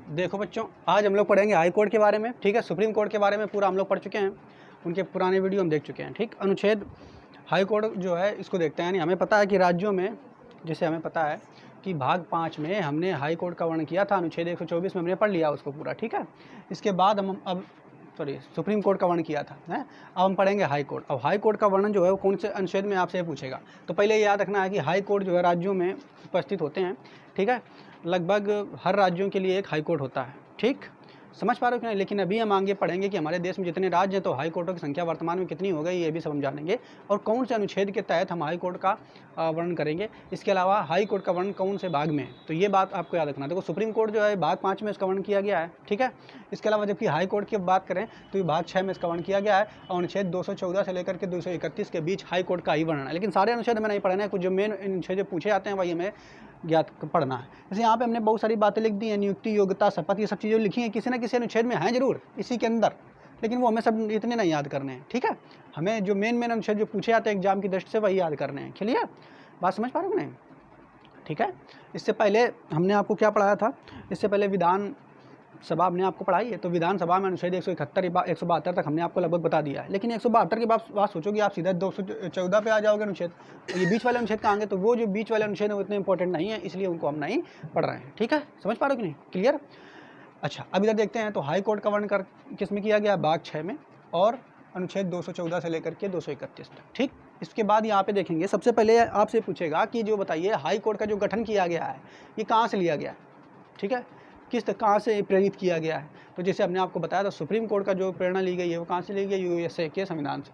देखो बच्चों, आज हम लोग पढ़ेंगे हाई कोर्ट के बारे में, ठीक है। सुप्रीम कोर्ट के बारे में पूरा हम लोग पढ़ चुके हैं, उनके पुराने वीडियो हम देख चुके हैं, ठीक। अनुच्छेद हाई कोर्ट जो है इसको देखते हैं। यानी हमें पता है कि राज्यों में, जैसे हमें पता है कि भाग 5 में हमने हाई कोर्ट का वर्णन किया था, अनुच्छेद 124 में हमने पढ़ लिया उसको पूरा, ठीक है। इसके बाद हम अब सुप्रीम कोर्ट का वर्णन किया था, है। अब हम पढ़ेंगे हाई कोर्ट। अब हाई कोर्ट का वर्णन जो है वो कौन से अनुच्छेद में आपसे पूछेगा। तो पहले ये याद रखना है कि हाई कोर्ट जो है राज्यों में उपस्थित होते हैं, ठीक है। लगभग हर राज्यों के लिए एक हाई कोर्ट होता है, ठीक। समझ पा रहे हो कि नहीं। लेकिन अभी हम आगे पढ़ेंगे कि हमारे देश में जितने राज्य हैं तो हाई कोर्टों की संख्या वर्तमान में कितनी हो गई, ये भी सब हम जानेंगे, और कौन से अनुच्छेद के तहत हम हाई कोर्ट का वर्णन करेंगे। इसके अलावा हाई कोर्ट का वर्णन कौन से भाग में है, तो ये बात आपको याद रखना। देखो सुप्रीम कोर्ट जो है भाग 5 में इसका वर्णन किया गया है, ठीक है। इसके अलावा जबकि हाई कोर्ट की बात करें तो ये भाग 6 में इसका वर्णन किया गया है, और अनुच्छेद 214 से लेकर के 231 के बीच हाई कोर्ट का ही वर्णन है। लेकिन सारे अनुच्छेद में नहीं पढ़ना है, कुछ जो मेन अनुच्छेद पूछे जाते हैं वही हमें ज्ञात पढ़ना है। जैसे यहाँ पे हमने बहुत सारी बातें लिख दी हैं, नियुक्ति, योग्यता, शपथ, ये सब चीज़ें लिखी हैं, किसी न किसी अनुच्छेद में हैं जरूर इसी के अंदर, लेकिन वो हमें सब इतने नहीं याद करने हैं, ठीक है। हमें जो मेन अनुच्छेद जो पूछे जाते हैं एग्जाम की दृष्टि से वही याद करने हैं। क्लियर, बात समझ पा रहे हो नहीं, ठीक है। इससे पहले हमने आपको क्या पढ़ाया था, इससे पहले विधान सभा हमने आपको पढ़ाई है। तो विधानसभा में अनुच्छेद 171 172 तक हमने आपको लगभग बता दिया है। लेकिन 172 की बात सोचोगे आप सीधा 214 पे आ जाओगे अनुच्छेद, तो ये बीच वाले अनुच्छेद कहाँ गए, तो वो जो बीच वाले अनुच्छेद है वो इतने इंपॉर्टेंट नहीं है, इसलिए उनको हम नहीं पढ़ रहे हैं, ठीक है। समझ पा रहे हो कि नहीं, क्लियर। अच्छा, अब इधर देखते हैं। तो हाई कोर्ट का वर्णन किस में किया गया, भाग 6 में, और अनुच्छेद 214 से लेकर के 231 तक, ठीक। इसके बाद यहाँ पे देखेंगे, सबसे पहले आपसे पूछेगा कि जो बताइए हाई कोर्ट का जो गठन किया गया है ये कहाँ से लिया गया है, ठीक है, कहाँ से प्रेरित किया गया है। तो जैसे हमने आपको बताया था, सुप्रीम कोर्ट का जो प्रेरणा ली गई है वो कहाँ से ली गई, यूएसए के संविधान से,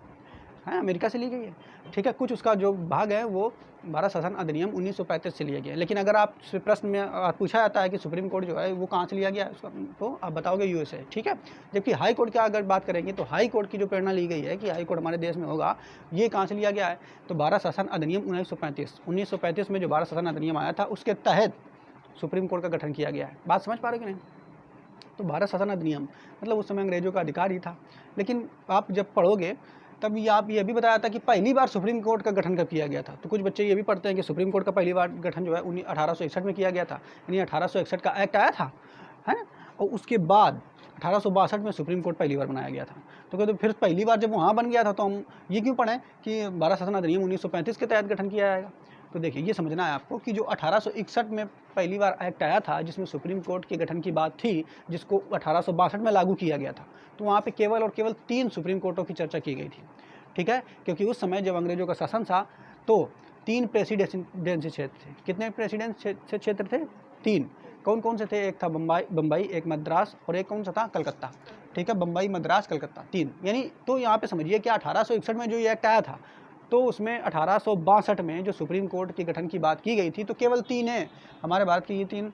है, अमेरिका से ली गई है, ठीक है। कुछ उसका जो भाग है वो भारत शासन अधिनियम 1935 से लिया गया है। लेकिन अगर आप प्रश्न में पूछा जाता है कि सुप्रीम कोर्ट जो है वो कहाँ से लिया गया है उसका, तो आप बताओगे यूएसए, ठीक है। जबकि हाई कोर्ट की अगर बात करेंगे तो हाई कोर्ट की जो प्रेरणा ली गई है कि हाई कोर्ट हमारे देश में होगा, ये कहाँ से लिया गया है, तो भारत शासन अधिनियम 1935 में जो भारत शासन अधिनियम आया था उसके तहत सुप्रीम कोर्ट का गठन किया गया है। बात समझ पा रहे कि नहीं। तो भारत शासन अधिनियम मतलब उस समय अंग्रेजों का अधिकार ही था। लेकिन आप जब पढ़ोगे तब आप ये भी बताया था कि पहली बार सुप्रीम कोर्ट का गठन कब किया गया था। तो कुछ बच्चे ये भी पढ़ते हैं कि सुप्रीम कोर्ट का पहली बार गठन जो है 1861 में किया गया था, यानी 1861 का एक्ट आया था, है ना। और उसके बाद 1862 में सुप्रीम कोर्ट पहली बार बनाया गया था। तो कहते फिर पहली बार जब वहाँ बन गया था तो हम ये क्यों पढ़ें कि भारत शासन अधिनियम 1935 के तहत गठन किया जाएगा। तो देखिए ये समझना है आपको कि जो 1861 में पहली बार एक्ट आया था जिसमें सुप्रीम कोर्ट के गठन की बात थी, जिसको 1862 में लागू किया गया था, तो वहाँ पे केवल और केवल 3 सुप्रीम कोर्टों की चर्चा की गई थी, ठीक है। क्योंकि उस समय जब अंग्रेजों का शासन था तो 3 प्रेसिडेंसी क्षेत्र थे। कितने प्रेसिडेंसी क्षेत्र थे, 3। कौन कौन से थे, एक था बम्बई, एक मद्रास, और एक कौन सा था, कलकत्ता, ठीक है। बम्बई, मद्रास, कलकत्ता, 3। यानी तो यहाँ पे समझिए कि 1861 में जो ये एक्ट आया था तो उसमें 1862 में जो सुप्रीम कोर्ट के गठन की बात की गई थी तो केवल 3 हैं हमारे भारत की, ये 3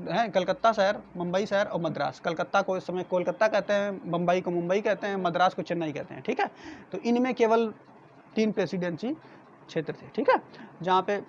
हैं, कलकत्ता शहर, मुंबई शहर और मद्रास। कलकत्ता को इस समय कोलकाता कहते हैं, बम्बई को मुंबई कहते हैं, मद्रास को चेन्नई कहते हैं, ठीक है। तो इनमें केवल 3 प्रेसिडेंसी क्षेत्र थे, ठीक है। जहाँ पे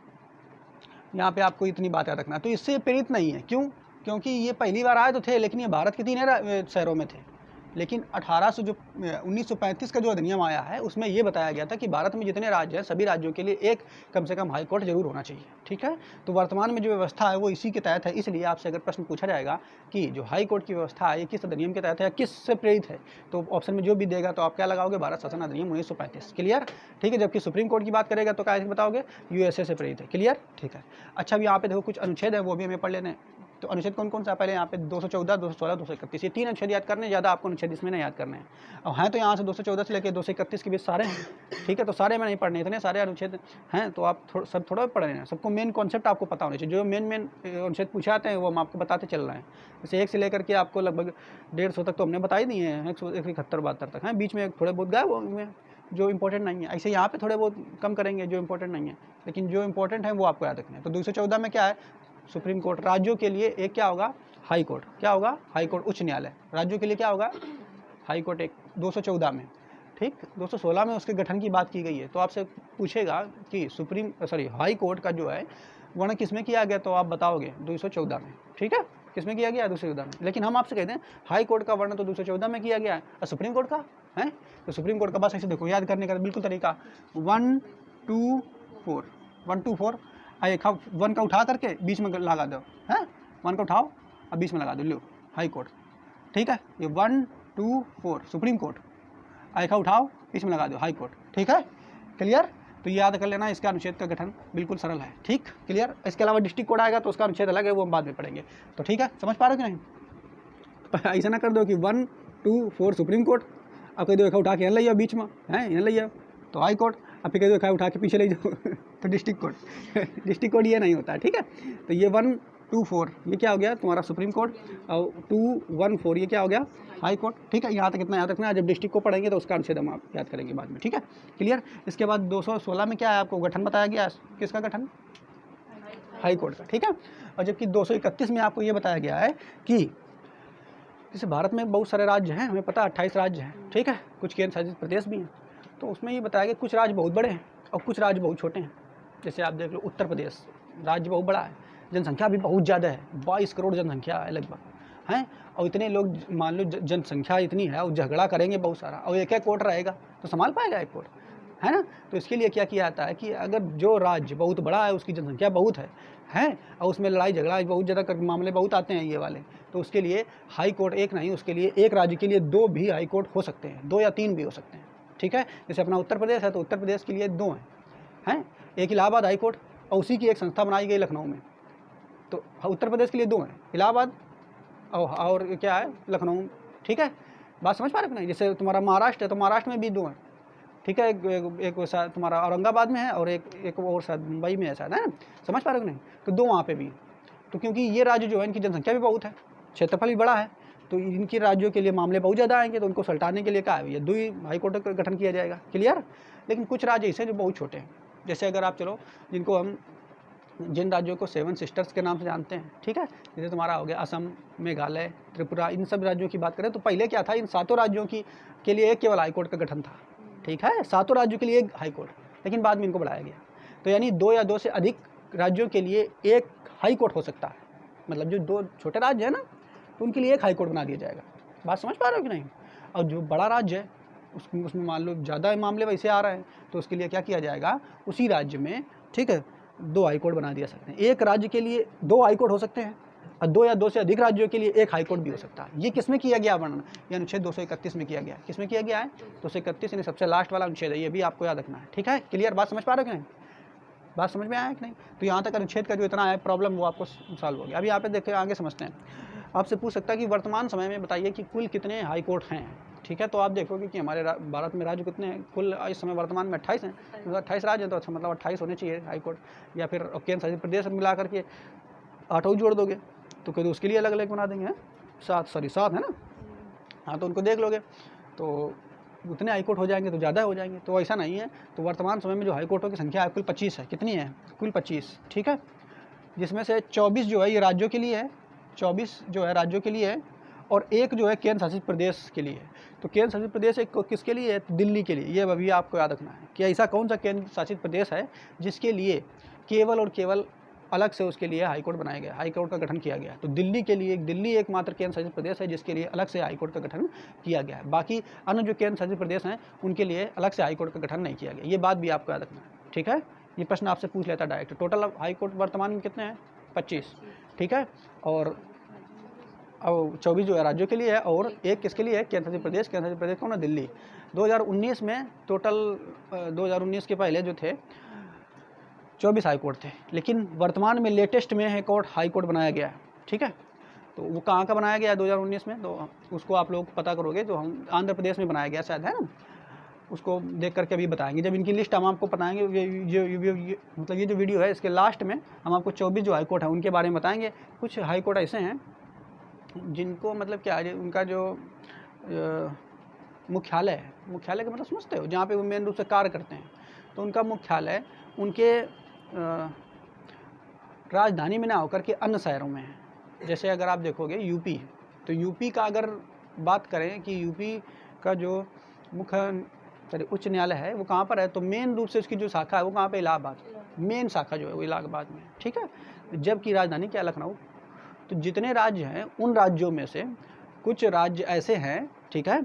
यहाँ पे आपको इतनी बात याद रखना। तो इससे प्रेरित नहीं है, क्यों, क्योंकि ये पहली बार आए तो थे, लेकिन ये भारत के 3 शहरों में थे। लेकिन 1935 का जो अधिनियम आया है उसमें ये बताया गया था कि भारत में जितने राज्य हैं सभी राज्यों के लिए एक कम से कम हाई कोर्ट जरूर होना चाहिए, ठीक है। तो वर्तमान में जो व्यवस्था है वो इसी के तहत है। इसलिए आपसे अगर प्रश्न पूछा जाएगा कि जो हाई कोर्ट की व्यवस्था है ये किस अधिनियम के तहत है या किस से प्रेरित है, तो ऑप्शन में जो भी देगा तो आप क्या लगाओगे, भारत शासन अधिनियम 1935, क्लियर, ठीक है। जबकि सुप्रीम कोर्ट की बात करेगा तो क्या बताओगे, यूएसए से प्रेरित है, क्लियर, ठीक है। अच्छा, अब यहाँ पे देखो कुछ अनुच्छेद है वो भी हमें पढ़ लेने। तो अनुच्छेद कौन कौन सा, पहले यहाँ पे 214, 216, 231, ये 3 अनुच्छेद याद करने, ज़्यादा आपको अनुच्छेद इसमें नहीं याद करने हैं। और हैं तो यहाँ से 214 से लेकर 231 के बीच सारे हैं, ठीक है। तो सारे में नहीं पढ़ने, इतने सारे अनुच्छेद हैं तो आप सब थोड़ा पढ़ रहे हैं। सबको मेन कॉन्सेप्ट आपको पता होना चाहिए। जो मेन अनुच्छेद पूछे जाते हैं वो हम आपको बताते चल रहे हैं। जैसे 1 से लेकर के आपको लगभग 150 तक तो हमने बता ही दिए हैं, 171-72 तक हैं। बीच में थोड़े बहुत गायब हुए जो इंपॉर्टेंट नहीं है। ऐसे यहाँ पे थोड़े बहुत कम करेंगे जो इंपॉर्टेंट नहीं है, लेकिन जो इंपॉर्टेंट है वो आपको याद रखना है। तो 214 में क्या है, सुप्रीम कोर्ट। राज्यों के लिए एक क्या होगा, हाई कोर्ट, क्या होगा, हाई कोर्ट, उच्च न्यायालय। राज्यों के लिए क्या होगा, हाई कोर्ट एक 214 में, ठीक। 216 में उसके गठन की बात की गई है। तो आपसे पूछेगा कि हाई कोर्ट का जो है वर्णन किस में किया गया, तो आप बताओगे 214 में, ठीक है। किस में किया गया, 214 में। लेकिन हम आपसे कहते हैं हाई कोर्ट का वर्णन तो 214 में किया गया है, और सुप्रीम कोर्ट का है, तो सुप्रीम कोर्ट का बस ऐसे देखो याद करने का बिल्कुल तरीका 1 2 4 1 2 4 एक 1 का उठा करके बीच में लगा दो, है, 1 का उठाओ और बीच में लगा दो, लो हाई कोर्ट, ठीक है। ये 1, 2, 4 सुप्रीम कोर्ट, आयखा उठाओ इसमें लगा दो हाई कोर्ट, ठीक है, क्लियर। तो याद कर लेना, इसका अनुच्छेद का गठन बिल्कुल सरल है, ठीक, क्लियर। इसके अलावा डिस्ट्रिक्ट कोड आएगा तो उसका अनुच्छेद अलग है, वो हम बाद में पढ़ेंगे। तो ठीक है, समझ पा रहे हो कि नहीं। ऐसा ना कर दो कि 1, 2, 4 सुप्रीम कोर्ट, अब कह दो एक उठा के यहाँ ले जाओ बीच में, है यहाँ ले जाओ तो हाई कोर्ट, अब फिर कह दो एक उठा के पीछे ले जाओ तो डिस्ट्रिक्ट कोर्ट डिस्ट्रिक्ट कोर्ट ये नहीं होता है, ठीक है। तो ये 1, 2, 4 ये क्या हो गया तुम्हारा सुप्रीम कोर्ट, और 2, 1, 4 ये क्या हो गया हाई कोर्ट, ठीक है। यहाँ तक इतना याद रखना, जब डिस्ट्रिक्ट को पढ़ेंगे तो उसका अनुच्छेद हम आप याद करेंगे बाद में, ठीक है, क्लियर। इसके बाद 216 में क्या है, आपको गठन बताया गया, किसका गठन, हाई कोर्ट का, ठीक है। और जबकि 231 में आपको ये बताया गया है कि जैसे भारत में बहुत सारे राज्य हैं, हमें पता है 28 राज्य हैं, ठीक है, कुछ केंद्र शासित प्रदेश भी हैं। तो उसमें ये बताया गया कुछ राज्य बहुत बड़े हैं और कुछ राज्य बहुत छोटे हैं। जैसे आप देख लो उत्तर प्रदेश राज्य बहुत बड़ा है, जनसंख्या भी बहुत ज़्यादा है, 22 करोड़ जनसंख्या है लगभग, हैं, और इतने लोग मान लो जनसंख्या इतनी है और झगड़ा करेंगे बहुत सारा, और एक एक कोर्ट रहेगा तो संभाल पाएगा एक कोर्ट, है ना। तो इसके लिए क्या किया जाता है कि अगर जो राज्य बहुत बड़ा है, उसकी जनसंख्या बहुत है, और उसमें लड़ाई झगड़ा बहुत ज़्यादा मामले बहुत आते हैं ये वाले, तो उसके लिए हाई कोर्ट एक नहीं, उसके लिए एक राज्य के लिए 2 भी हाई कोर्ट हो सकते हैं, 2 या 3 भी हो सकते हैं, ठीक है। जैसे अपना उत्तर प्रदेश है तो उत्तर प्रदेश के लिए 2 हैं, एक इलाहाबाद हाई कोर्ट और उसी की एक संस्था बनाई गई लखनऊ में, तो उत्तर प्रदेश के लिए 2 हैं, इलाहाबाद और क्या है लखनऊ, ठीक है। बात समझ पा रहे हो नहीं। जैसे तुम्हारा महाराष्ट्र है तो महाराष्ट्र में भी 2 हैं, ठीक है, एक शायद तुम्हारा औरंगाबाद में है और एक और शायद मुंबई में है शायद, है ना, समझ पा रहे हो नहीं। तो 2 वहाँ पे भी, तो क्योंकि ये राज्य जो है इनकी जनसंख्या भी बहुत है, क्षेत्रफल भी बड़ा है, तो इनके राज्यों के लिए मामले बहुत ज़्यादा आएंगे, तो उनको सल्टाने के लिए क्या है, ये 2 ही हाई कोर्ट का गठन किया जाएगा, क्लियर। लेकिन कुछ राज्य ऐसे जो बहुत छोटे हैं, जैसे अगर आप चलो जिनको हम जिन राज्यों को 7 सिस्टर्स के नाम से जानते हैं, ठीक है, जैसे तुम्हारा हो गया असम, मेघालय, त्रिपुरा, इन सब राज्यों की बात करें तो पहले क्या था, इन 7 राज्यों के लिए केवल हाई कोर्ट का गठन था, ठीक है, 7 राज्यों के लिए एक हाई कोर्ट, लेकिन बाद में इनको बढ़ाया गया। तो यानी 2 या 2 से अधिक राज्यों के लिए एक हाई कोर्ट हो सकता है, मतलब जो 2 छोटे राज्य हैं ना तो उनके लिए एक हाई कोर्ट बना दिया जाएगा। बात समझ पा रहे हो कि नहीं। और जो बड़ा राज्य है उसमें मान लो ज़्यादा मामले वैसे आ रहे हैं, तो उसके लिए क्या किया जाएगा, उसी राज्य में, ठीक है, 2 हाई कोर्ट बना दिया सकते हैं। एक राज्य के लिए 2 हाई कोर्ट हो सकते हैं और 2 या 2 से अधिक राज्यों के लिए एक हाई कोर्ट भी हो सकता है। ये किसमें किया गया वर्णन, ये अनुच्छेद 231 में किया गया। किसमें किया गया है, 231 यानी सबसे लास्ट वाला अनुच्छेद है, ये भी आपको याद रखना है, ठीक है, क्लियर। बात समझ पा रहे हो कि नहीं, बात समझ में आया कि नहीं। तो यहाँ तक अनुच्छेद का जो इतना है प्रॉब्लम वो आपको सॉल्व हो गया। अभी यहाँ पे देखिए आगे समझते हैं। आपसे पूछ सकता है कि वर्तमान समय में बताइए कि कुल कितने हाई कोर्ट हैं, ठीक है। तो आप देखोगे कि हमारे भारत में राज्य कितने हैं, कुल इस समय वर्तमान में 28 हैं, 28 राज्य हैं, तो अच्छा मतलब 28 होने चाहिए हाई कोर्ट, या फिर केंद्र शासित प्रदेश मिला करके 8 और जोड़ दोगे तो कभी उसके लिए अलग अलग बना देंगे, 7 है ना, हाँ, तो उनको देख लोगे तो उतने हाई कोर्ट हो जाएंगे, तो ज़्यादा हो जाएंगे, तो ऐसा नहीं है। तो वर्तमान समय में जो हाई कोर्टों की संख्या है कुल 25 है। कितनी है, कुल 25, ठीक है, जिसमें से 24 जो है ये राज्यों के लिए है, 24 जो है राज्यों के लिए है, और एक जो है केंद्र शासित प्रदेश के लिए है। तो केंद्र शासित प्रदेश एक किसके लिए है, दिल्ली के लिए। ये अभी आपको याद रखना है कि ऐसा कौन सा केंद्र शासित प्रदेश है जिसके लिए केवल और केवल अलग से उसके लिए हाई कोर्ट बनाया गया, हाई कोर्ट का गठन किया गया। तो दिल्ली के लिए, दिल्ली एकमात्र केंद्र शासित प्रदेश है जिसके लिए अलग से हाई कोर्ट का गठन किया गया है। बाकी अन्य जो केंद्र शासित प्रदेश हैं उनके लिए अलग से हाई कोर्ट का गठन नहीं किया गया। ये बात भी आपको याद रखना है, ठीक है। ये प्रश्न आपसे पूछ लेता है डायरेक्ट। टोटल हाई कोर्ट वर्तमान में कितने हैं, 25, ठीक है, और 24 जो है राज्यों के लिए है और एक किसके लिए है, केंद्र शासित प्रदेश। केंद्र शासित प्रदेश कौन है, दिल्ली। 2019 में टोटल 2019 के पहले जो थे 24 हाई कोर्ट थे, लेकिन वर्तमान में लेटेस्ट में है कोर्ट हाई कोर्ट बनाया गया है, ठीक है। तो वो कहाँ का बनाया गया है 2019 में, तो उसको आप लोग पता करोगे, तो हम आंध्र प्रदेश में बनाया गया शायद, है ना, उसको देख करके अभी बताएंगे। जब इनकी लिस्ट हम आपको बताएंगे, मतलब ये जो वीडियो है इसके लास्ट में हम आपको 24 जो हाई कोर्ट है उनके बारे में बताएंगे। कुछ हाई कोर्ट ऐसे हैं जिनको मतलब क्या है, उनका जो मुख्यालय है, मुख्यालय का मतलब समझते हो, जहाँ पे वो मेन रूप से कार्य करते हैं, तो उनका मुख्यालय उनके राजधानी में ना होकर के अन्य शहरों में है। जैसे अगर आप देखोगे यूपी, तो यूपी का अगर बात करें कि यूपी का जो मुख्य उच्च न्यायालय है वो कहाँ पर है, तो मेन रूप से उसकी जो शाखा है वो कहाँ पे, इलाहाबाद, मेन शाखा जो है वो इलाहाबाद में, ठीक है। जबकि राजधानी क्या, लखनऊ। तो जितने राज्य हैं उन राज्यों में से कुछ राज्य ऐसे हैं, ठीक है,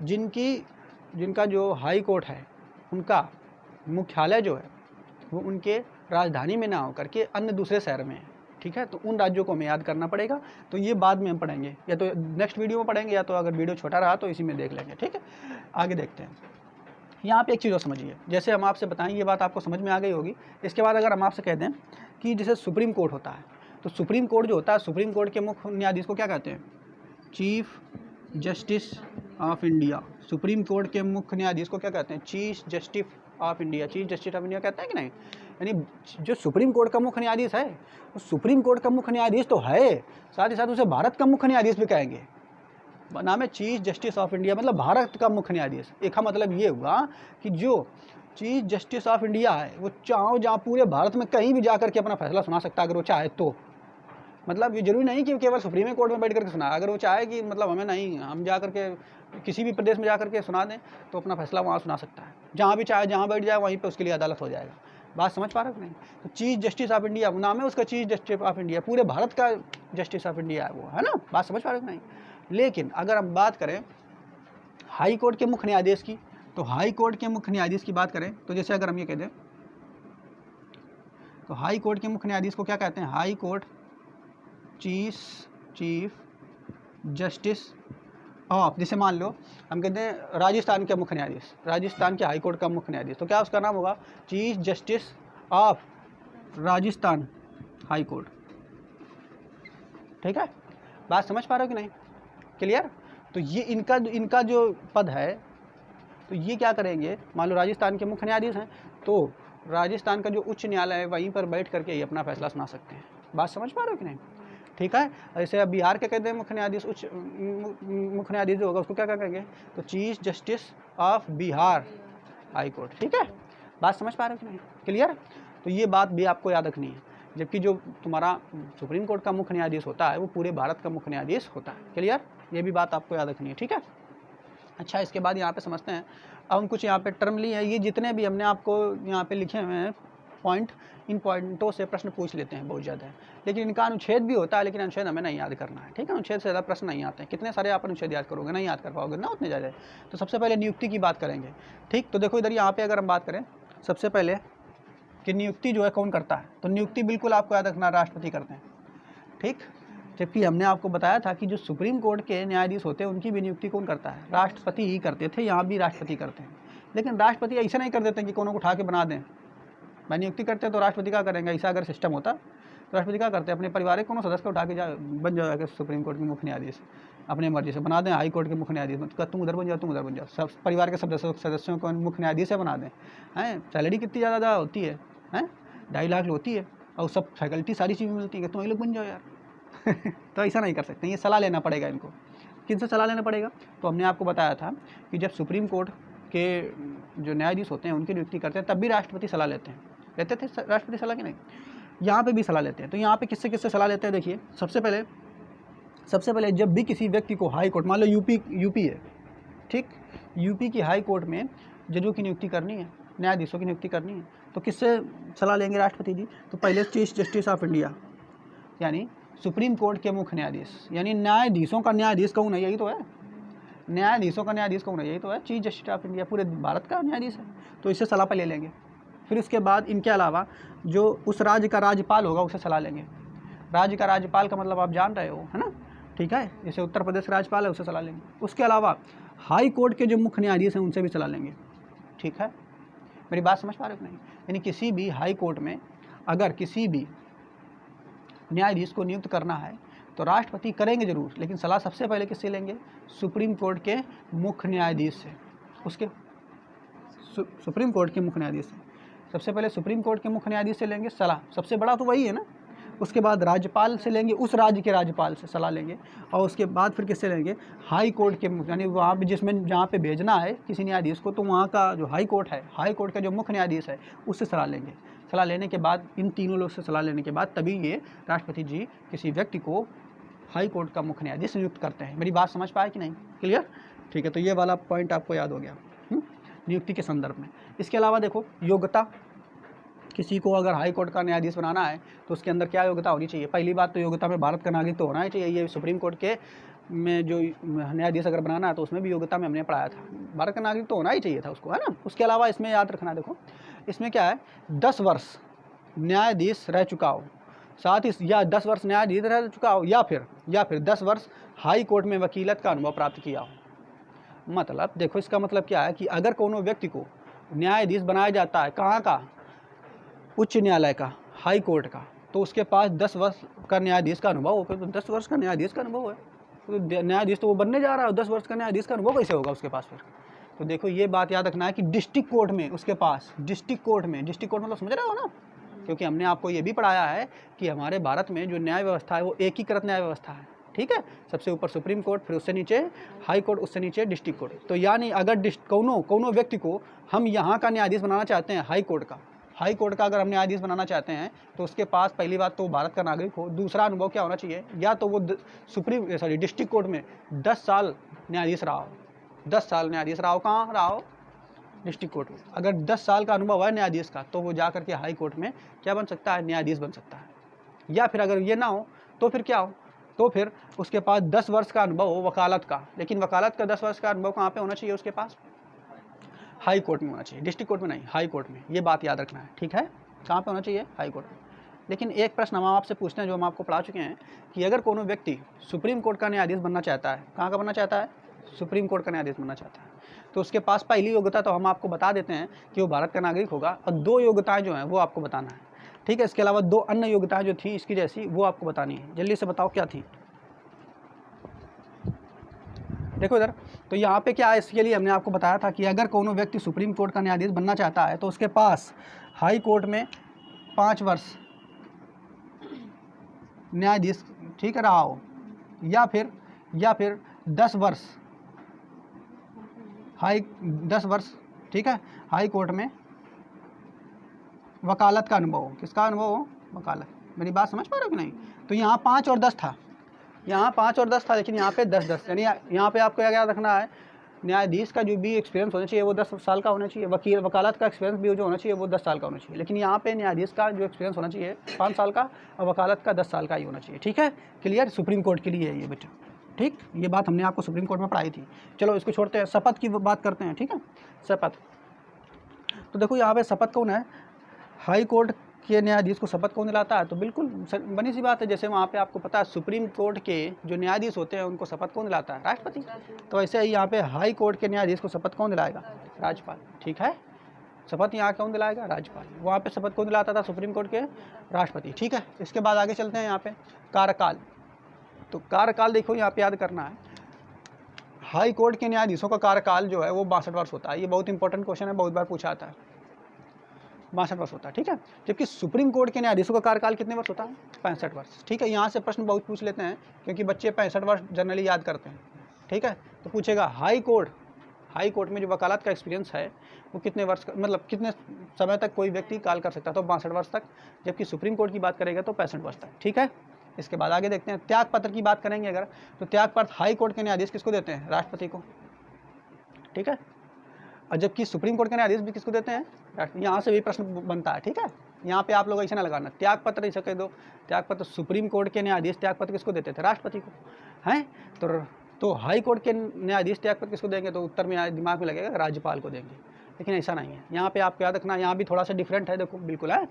जिनका जो हाई कोर्ट है उनका मुख्यालय जो है वो उनके राजधानी में ना होकर के अन्य दूसरे शहर में है। ठीक है, तो उन राज्यों को हमें याद करना पड़ेगा। तो ये बाद में हम पढ़ेंगे, या तो नेक्स्ट वीडियो में पढ़ेंगे, या तो अगर वीडियो छोटा रहा तो इसी में देख लेंगे। ठीक है, आगे देखते हैं। यहाँ पे एक चीज़ और समझिए, जैसे हम आपसे बताएं, ये बात आपको समझ में आ गई होगी। इसके बाद अगर हम आपसे कह दें कि जैसे सुप्रीम कोर्ट होता है, तो सुप्रीम कोर्ट जो होता है, सुप्रीम कोर्ट के मुख्य न्यायाधीश को क्या कहते हैं? Chief justice of India. Supreme court के मुख्य न्यायाधीश को क्या कहते हैं? Chief justice of India. Chief justice of India कहते हैं कि नहीं? यानी जो सुप्रीम कोर्ट का मुख्य न्यायाधीश है, वो सुप्रीम कोर्ट का मुख्य न्यायाधीश तो है, साथ ही साथ उसे भारत का मुख्य न्यायाधीश भी कहेंगे। नाम है चीफ जस्टिस ऑफ इंडिया, मतलब भारत का मुख्य न्यायाधीश। एक का मतलब ये हुआ कि जो चीफ जस्टिस ऑफ इंडिया है, वो चाहो जहाँ पूरे भारत में कहीं भी जाकर के अपना फैसला सुना सकता है अगर वो चाहे तो। मतलब ये जरूरी नहीं कि केवल सुप्रीम कोर्ट में बैठ करके सुना, अगर वो चाहे कि मतलब हमें नहीं, हम जा करके किसी भी प्रदेश में जा करके सुना दें तो अपना फैसला वहाँ सुना सकता है। जहाँ भी चाहे, जहाँ बैठ जाए वहीं पे उसके लिए अदालत हो जाएगा। बात समझ पा रहे हो नहीं? तो चीफ जस्टिस ऑफ इंडिया नाम है उसका, चीफ जस्टिस ऑफ इंडिया, पूरे भारत का जस्टिस ऑफ इंडिया है वो, है ना? बात समझ पा रहे हो नहीं? लेकिन अगर हम बात करें हाई कोर्ट के मुख्य न्यायाधीश की, तो हाई कोर्ट के मुख्य न्यायाधीश की बात करें तो जैसे अगर हम ये कह दें, तो हाई कोर्ट के मुख्य न्यायाधीश को क्या कहते हैं? High court chief justice of, जैसे मान लो हम कहते हैं राजस्थान के मुख्य न्यायाधीश, राजस्थान के हाई कोर्ट का मुख्य न्यायाधीश, तो क्या उसका नाम होगा? Chief justice of Rajasthan high court. ठीक है, बात समझ पा रहे हो कि नहीं? क्लियर? तो ये इनका जो पद है, तो ये क्या करेंगे? मान लो राजस्थान के मुख्य न्यायाधीश हैं, तो राजस्थान का जो उच्च न्यायालय है वहीं पर बैठ करके ये अपना फैसला सुना सकते हैं। बात समझ पा रहे हो कि नहीं? ठीक है, ऐसे अब बिहार के कहते हैं मुख्य न्यायाधीश, उच्च मुख्य न्यायाधीश जो होगा उसको क्या कहेंगे? तो chief justice of Bihar high court. ठीक है, बात समझ पा रहे हो कि नहीं? क्लियर? तो ये बात भी आपको याद रखनी है, जबकि जो तुम्हारा सुप्रीम कोर्ट का मुख्य न्यायाधीश होता है वो पूरे भारत का मुख्य न्यायाधीश होता है। क्लियर? ये भी बात आपको याद रखनी है। ठीक है, अच्छा, इसके बाद यहाँ पे समझते हैं। अब हम कुछ यहाँ पे टर्म ली हैं, ये जितने भी हमने आपको यहाँ पे लिखे हुए हैं पॉइंट, इन पॉइंटों से प्रश्न पूछ लेते हैं बहुत ज़्यादा, लेकिन इनका अनुच्छेद भी होता है, लेकिन अनुच्छेद हमें नहीं याद करना है। ठीक है, अनुच्छेद से ज़्यादा प्रश्न नहीं आते हैं। कितने सारे आप अनुच्छेद याद करोगे? नहीं याद कर पाओगे ना उतने ज़्यादा। तो सबसे पहले नियुक्ति की बात करेंगे। ठीक, तो देखो इधर यहाँ पे अगर हम बात करें सबसे पहले कि नियुक्ति जो है कौन करता है, तो नियुक्ति बिल्कुल आपको याद रखना, राष्ट्रपति करते हैं। ठीक, जबकि हमने आपको बताया था कि जो सुप्रीम कोर्ट के न्यायाधीश होते हैं उनकी भी नियुक्ति कौन करता है? राष्ट्रपति ही करते थे, यहाँ भी राष्ट्रपति करते हैं। लेकिन राष्ट्रपति ऐसा नहीं कर देते कि कोनो को उठा के बना दें। मैं नियुक्ति करते हैं तो राष्ट्रपति क्या करेंगे? ऐसा अगर सिस्टम होता तो राष्ट्रपति क्या करते हैं? अपने परिवार के कोनो सदस्य को उठा के बन जाएगा सुप्रीम कोर्ट के मुख्य न्यायाधीश, अपने मर्जी से बना दें हाई कोर्ट के मुख्य न्यायाधीश। मतलब तुम उधर बन जाओ, तुम उधर बन जाओ, सब परिवार के सदस्यों को मुख्य न्यायाधीश बना दें। हैं, सैलरी कितनी ज़्यादा होती है? हैं, 2.5 लाख होती है, और सब फैकल्टी सारी चीज़ें मिलती है, तुम ये लोग बन जाओ यार। तो ऐसा नहीं कर सकते, ये सलाह लेना पड़ेगा इनको। किनसे सलाह लेना पड़ेगा? तो हमने आपको बताया था कि जब सुप्रीम कोर्ट के जो न्यायाधीश होते हैं उनकी नियुक्ति करते हैं तब भी राष्ट्रपति सलाह लेते हैं। लेते थे राष्ट्रपति सलाह की नहीं? यहाँ पे भी सलाह लेते हैं। तो यहाँ पे किससे किससे सलाह लेते हैं? देखिए, सबसे पहले जब भी किसी व्यक्ति को हाई कोर्ट, मान लो यूपी है, ठीक, यूपी की हाई कोर्ट में जजों की नियुक्ति करनी है, न्यायाधीशों की नियुक्ति करनी है, तो किससे सलाह लेंगे राष्ट्रपति जी? तो पहले चीफ जस्टिस ऑफ इंडिया, यानी सुप्रीम कोर्ट के मुख्य न्यायाधीश, यानी न्यायाधीशों का न्यायाधीश कौन है? यही तो है, न्यायाधीशों का न्यायाधीश कौन है? यही तो है, चीफ जस्टिस ऑफ इंडिया, पूरे भारत का न्यायाधीश है। तो इससे सलाह पर ले लेंगे। फिर उसके बाद इनके अलावा जो उस राज्य का राज्यपाल होगा उससे सलाह लेंगे। राज्य का राज्यपाल का मतलब आप जान रहे हो, है ना? ठीक है, जैसे उत्तर प्रदेश का राज्यपाल है उससे सलाह लेंगे। उसके अलावा हाई कोर्ट के जो मुख्य न्यायाधीश हैं उनसे भी सलाह लेंगे। ठीक है, मेरी बात समझ पा रहे हो नहीं? यानी किसी भी हाई कोर्ट में अगर किसी भी न्यायाधीश को नियुक्त करना है तो राष्ट्रपति करेंगे जरूर, लेकिन सलाह सबसे पहले किससे लेंगे? सुप्रीम कोर्ट के मुख्य न्यायाधीश से। उसके सुप्रीम कोर्ट के मुख्य न्यायाधीश से सबसे पहले सुप्रीम कोर्ट के मुख्य न्यायाधीश से लेंगे सलाह, सबसे बड़ा तो वही है ना। उसके बाद राज्यपाल से लेंगे, उस राज्य के राज्यपाल से सलाह लेंगे, और उसके बाद फिर किससे लेंगे? हाई कोर्ट के, यानी वहाँ पे जिसमें जहाँ पे भेजना है किसी न्यायाधीश को, तो वहाँ का जो हाई कोर्ट है, हाई कोर्ट का जो मुख्य न्यायाधीश है उससे सलाह लेंगे। सलाह लेने के बाद, इन तीनों लोग से सलाह लेने के बाद तभी ये राष्ट्रपति जी किसी व्यक्ति को हाई कोर्ट का मुख्य न्यायाधीश नियुक्त करते हैं। मेरी बात समझ पाए कि नहीं? क्लियर? ठीक है, तो ये वाला पॉइंट आपको याद हो गया नियुक्ति के संदर्भ में। इसके अलावा देखो, योग्यता, किसी को अगर हाई कोर्ट का न्यायाधीश बनाना है तो उसके अंदर क्या योग्यता होनी चाहिए? पहली बात तो योग्यता में भारत का नागरिक तो होना ही चाहिए। ये सुप्रीम कोर्ट के में जो न्यायाधीश अगर बनाना है तो उसमें भी योग्यता में हमने पढ़ाया था, भारत का नागरिक तो होना ही चाहिए था उसको, है ना। उसके अलावा इसमें याद रखना, देखो इसमें क्या है, 10 वर्ष न्यायाधीश रह चुका हो, साथ ही या 10 वर्ष न्यायाधीश रह चुका हो, या फिर 10 वर्ष हाई कोर्ट में वकीलत का अनुभव प्राप्त किया हो। मतलब देखो इसका मतलब क्या है कि अगर कोनो व्यक्ति को न्यायाधीश बनाया जाता है, कहाँ का, उच्च न्यायालय का, हाई कोर्ट का, तो उसके पास 10 वर्ष का न्यायाधीश का अनुभव हो। फिर तो 10 वर्ष का न्यायाधीश का अनुभव है, तो न्यायाधीश तो वो बनने जा रहा है, 10 वर्ष का न्यायाधीश का अनुभव कैसे होगा उसके पास फिर। तो देखो ये बात याद रखना है कि डिस्ट्रिक्ट कोर्ट में उसके पास, डिस्ट्रिक्ट कोर्ट मतलब समझ रहे हो ना, क्योंकि हमने आपको ये भी पढ़ाया है कि हमारे भारत में जो न्याय व्यवस्था है वो एकीकृत न्याय व्यवस्था है, ठीक है। सबसे ऊपर सुप्रीम कोर्ट, फिर उससे नीचे हाई कोर्ट, उससे नीचे डिस्ट्रिक्ट कोर्ट। तो यानी अगर कोनो व्यक्ति को हम यहाँ का न्यायाधीश बनाना चाहते हैं, हाई कोर्ट का अगर हम न्यायाधीश बनाना चाहते हैं, तो उसके पास पहली बात तो भारत का नागरिक हो, दूसरा अनुभव क्या होना चाहिए, या तो वो डिस्ट्रिक्ट कोर्ट में 10 साल न्यायाधीश रहा हो, 10 साल न्यायाधीश रहा हो, कहाँ रहा हो, डिस्ट्रिक्ट कोर्ट में। अगर 10 साल का अनुभव है न्यायाधीश का, तो वो जा करके हाई कोर्ट में क्या बन सकता है, न्यायाधीश बन सकता है। या फिर अगर ये ना हो तो फिर क्या हो, तो फिर उसके पास 10 वर्ष का अनुभव हो वकालत का। लेकिन वकालत का 10 वर्ष का अनुभव कहाँ पे होना चाहिए उसके पास, हाई कोर्ट में होना चाहिए, डिस्ट्रिक्ट कोर्ट में नहीं, हाई कोर्ट में। ये बात याद रखना है, ठीक है। कहाँ पे होना चाहिए, हाई कोर्ट में। लेकिन एक प्रश्न हम आपसे पूछते हैं जो हम आपको पढ़ा चुके हैं कि अगर कोनो व्यक्ति सुप्रीम कोर्ट का न्यायाधीश बनना चाहता है, कहाँ का बनना चाहता है, सुप्रीम कोर्ट का न्यायाधीश बनना चाहता है, तो उसके पास पहली योग्यता तो हम आपको बता देते हैं कि वो भारत का नागरिक होगा, और 2 योग्यताएं जो हैं वो आपको बताना है, ठीक है। इसके अलावा 2 अन्य योग्यताएं जो थी इसकी जैसी, वो आपको बतानी है। जल्दी से बताओ क्या थी। देखो इधर, तो यहाँ पे क्या है, इसके लिए हमने आपको बताया था कि अगर कोनो व्यक्ति सुप्रीम कोर्ट का न्यायाधीश बनना चाहता है तो उसके पास हाई कोर्ट में 5 वर्ष न्यायाधीश, ठीक है, रहा हो, या फिर 10 वर्ष 10 वर्ष, ठीक है, हाई कोर्ट में वकालत का अनुभव हो। किसका अनुभव हो, वकालत। मेरी बात समझ पा रहे हो कि नहीं। तो यहाँ 5 और 10 था, यहाँ 5 और 10 था, लेकिन यहाँ पे 10-10, यानी यहाँ पे आपको क्या रखना है, न्यायाधीश का जो भी एक्सपीरियंस होना चाहिए वो 10 साल का होना चाहिए, वकालत का एक्सपीरियंस भी जो होना चाहिए वो 10 साल का होना चाहिए। लेकिन यहाँ पे न्यायाधीश का जो एक्सपीरियंस होना चाहिए 5 साल का, और वकालत का 10 साल का ही होना चाहिए, ठीक है। क्लियर, सुप्रीम कोर्ट के लिए है ये बेटा, ठीक। ये बात हमने आपको सुप्रीम कोर्ट में पढ़ाई थी। चलो इसको छोड़ते हैं, शपथ की बात करते हैं, ठीक है। शपथ, तो देखो यहाँ पे शपथ कौन है, हाई कोर्ट के न्यायाधीश को शपथ कौन दिलाता है, तो बिल्कुल बनी सी बात है, जैसे वहाँ पे आपको पता है सुप्रीम कोर्ट के जो न्यायाधीश होते हैं उनको शपथ कौन दिलाता है, राष्ट्रपति। तो ऐसे ही यहाँ पे हाई कोर्ट के न्यायाधीश को शपथ कौन दिलाएगा, राज्यपाल, ठीक है। शपथ यहाँ कौन दिलाएगा, राज्यपाल। वहाँ पे शपथ कौन दिलाता था, सुप्रीम कोर्ट के राष्ट्रपति, ठीक है। इसके बाद आगे चलते हैं यहाँ पे कार्यकाल। तो कार्यकाल देखो यहाँ पे याद करना है, हाई कोर्ट के न्यायाधीशों का कार्यकाल जो है वो 62 वर्ष होता है। ये बहुत इंपॉर्टेंट क्वेश्चन है, बहुत बार पूछा आता है, 62 वर्ष होता है, ठीक है। जबकि सुप्रीम कोर्ट के न्यायाधीशों का कार्यकाल कितने वर्ष होता है, 65 वर्ष, ठीक है। यहाँ से प्रश्न बहुत पूछ लेते हैं क्योंकि बच्चे 65 वर्ष जनरली याद करते हैं, ठीक है। तो पूछेगा हाई कोर्ट में जो वकालत का एक्सपीरियंस है वो कितने वर्ष का, मतलब कितने समय तक कोई व्यक्ति काल कर सकता है, तो 62 वर्ष तक। जबकि सुप्रीम कोर्ट की बात करेगा तो 65 वर्ष तक, ठीक है। इसके बाद आगे देखते हैं, त्याग पत्र की बात करेंगे अगर, तो त्याग पत्र हाई कोर्ट के न्यायाधीश किसको देते हैं, राष्ट्रपति को, ठीक है। और जबकि सुप्रीम कोर्ट के न्यायाधीश भी किसको देते हैं, यहाँ से भी प्रश्न बनता है, ठीक है। यहाँ पे आप लोग ऐसे ना लगाना, त्याग पत्र ऐसा कह दो, त्याग पत्र सुप्रीम कोर्ट के न्यायाधीश त्याग पत्र किसको देते थे, राष्ट्रपति को, हैं। तो हाई कोर्ट के न्यायाधीश त्याग पत्र किसको देंगे, तो उत्तर में दिमाग में लगेगा राज्यपाल को देंगे। लेकिन ऐसा नहीं है, यहाँ पे आपको याद रखना, यहाँ भी थोड़ा सा डिफरेंट है, देखो बिल्कुल है,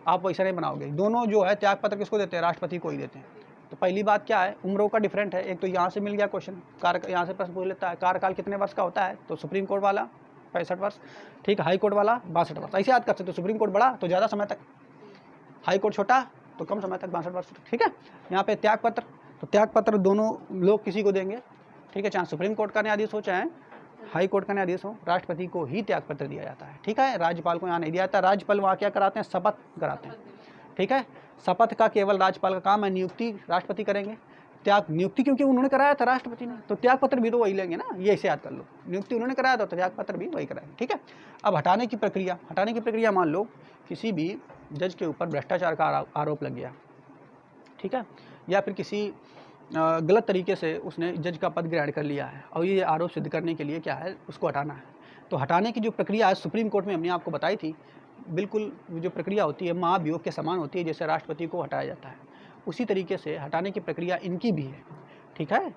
आप वैसा नहीं बनाओगे। दोनों जो है त्याग पत्र किसको देते हैं, राष्ट्रपति को ही देते हैं। तो पहली बात क्या है, उम्रों का डिफरेंट है। एक तो यहाँ से मिल गया क्वेश्चन, यहाँ से प्रश्न पूछ लेता है कार्यकाल कितने वर्ष का होता है, तो सुप्रीम कोर्ट वाला 65 वर्ष, ठीक, हाई कोर्ट वाला 62 वर्ष। ऐसे याद कर सकते हो, सुप्रीम कोर्ट बड़ा तो ज़्यादा समय तक, हाई कोर्ट छोटा तो कम समय तक, 62 वर्ष, ठीक है। यहाँ पे त्याग पत्र, तो त्याग पत्र दोनों लोग किसी को देंगे, ठीक है, चाहे सुप्रीम कोर्ट का न्यायाधीश हो चाहे हाई कोर्ट का न्यायाधीश हो, राष्ट्रपति को ही त्याग पत्र दिया जाता है, ठीक है। राज्यपाल को यहाँ नहीं दिया जाता। राज्यपाल वहाँ क्या कराते हैं, शपथ कराते हैं, ठीक है। शपथ का केवल राज्यपाल का काम है, नियुक्ति राष्ट्रपति करेंगे, त्याग नियुक्ति क्योंकि उन्होंने कराया था राष्ट्रपति ने, तो त्याग पत्र भी तो वही लेंगे ना, ये ऐसे याद कर लो, नियुक्ति उन्होंने कराया था तो त्याग पत्र भी वही कराएंगे, ठीक है। अब हटाने की प्रक्रिया, मान लो किसी भी जज के ऊपर भ्रष्टाचार का आरोप लग गया, ठीक है, या फिर किसी गलत तरीके से उसने जज का पद ग्रहण कर लिया है, और ये आरोप सिद्ध करने के लिए क्या है, उसको हटाना है। तो हटाने की जो प्रक्रिया है सुप्रीम कोर्ट में हमने आपको बताई थी, बिल्कुल जो प्रक्रिया होती है महाभियोग के समान होती है, जैसे राष्ट्रपति को हटाया जाता है उसी तरीके से हटाने की प्रक्रिया इनकी भी है, ठीक है।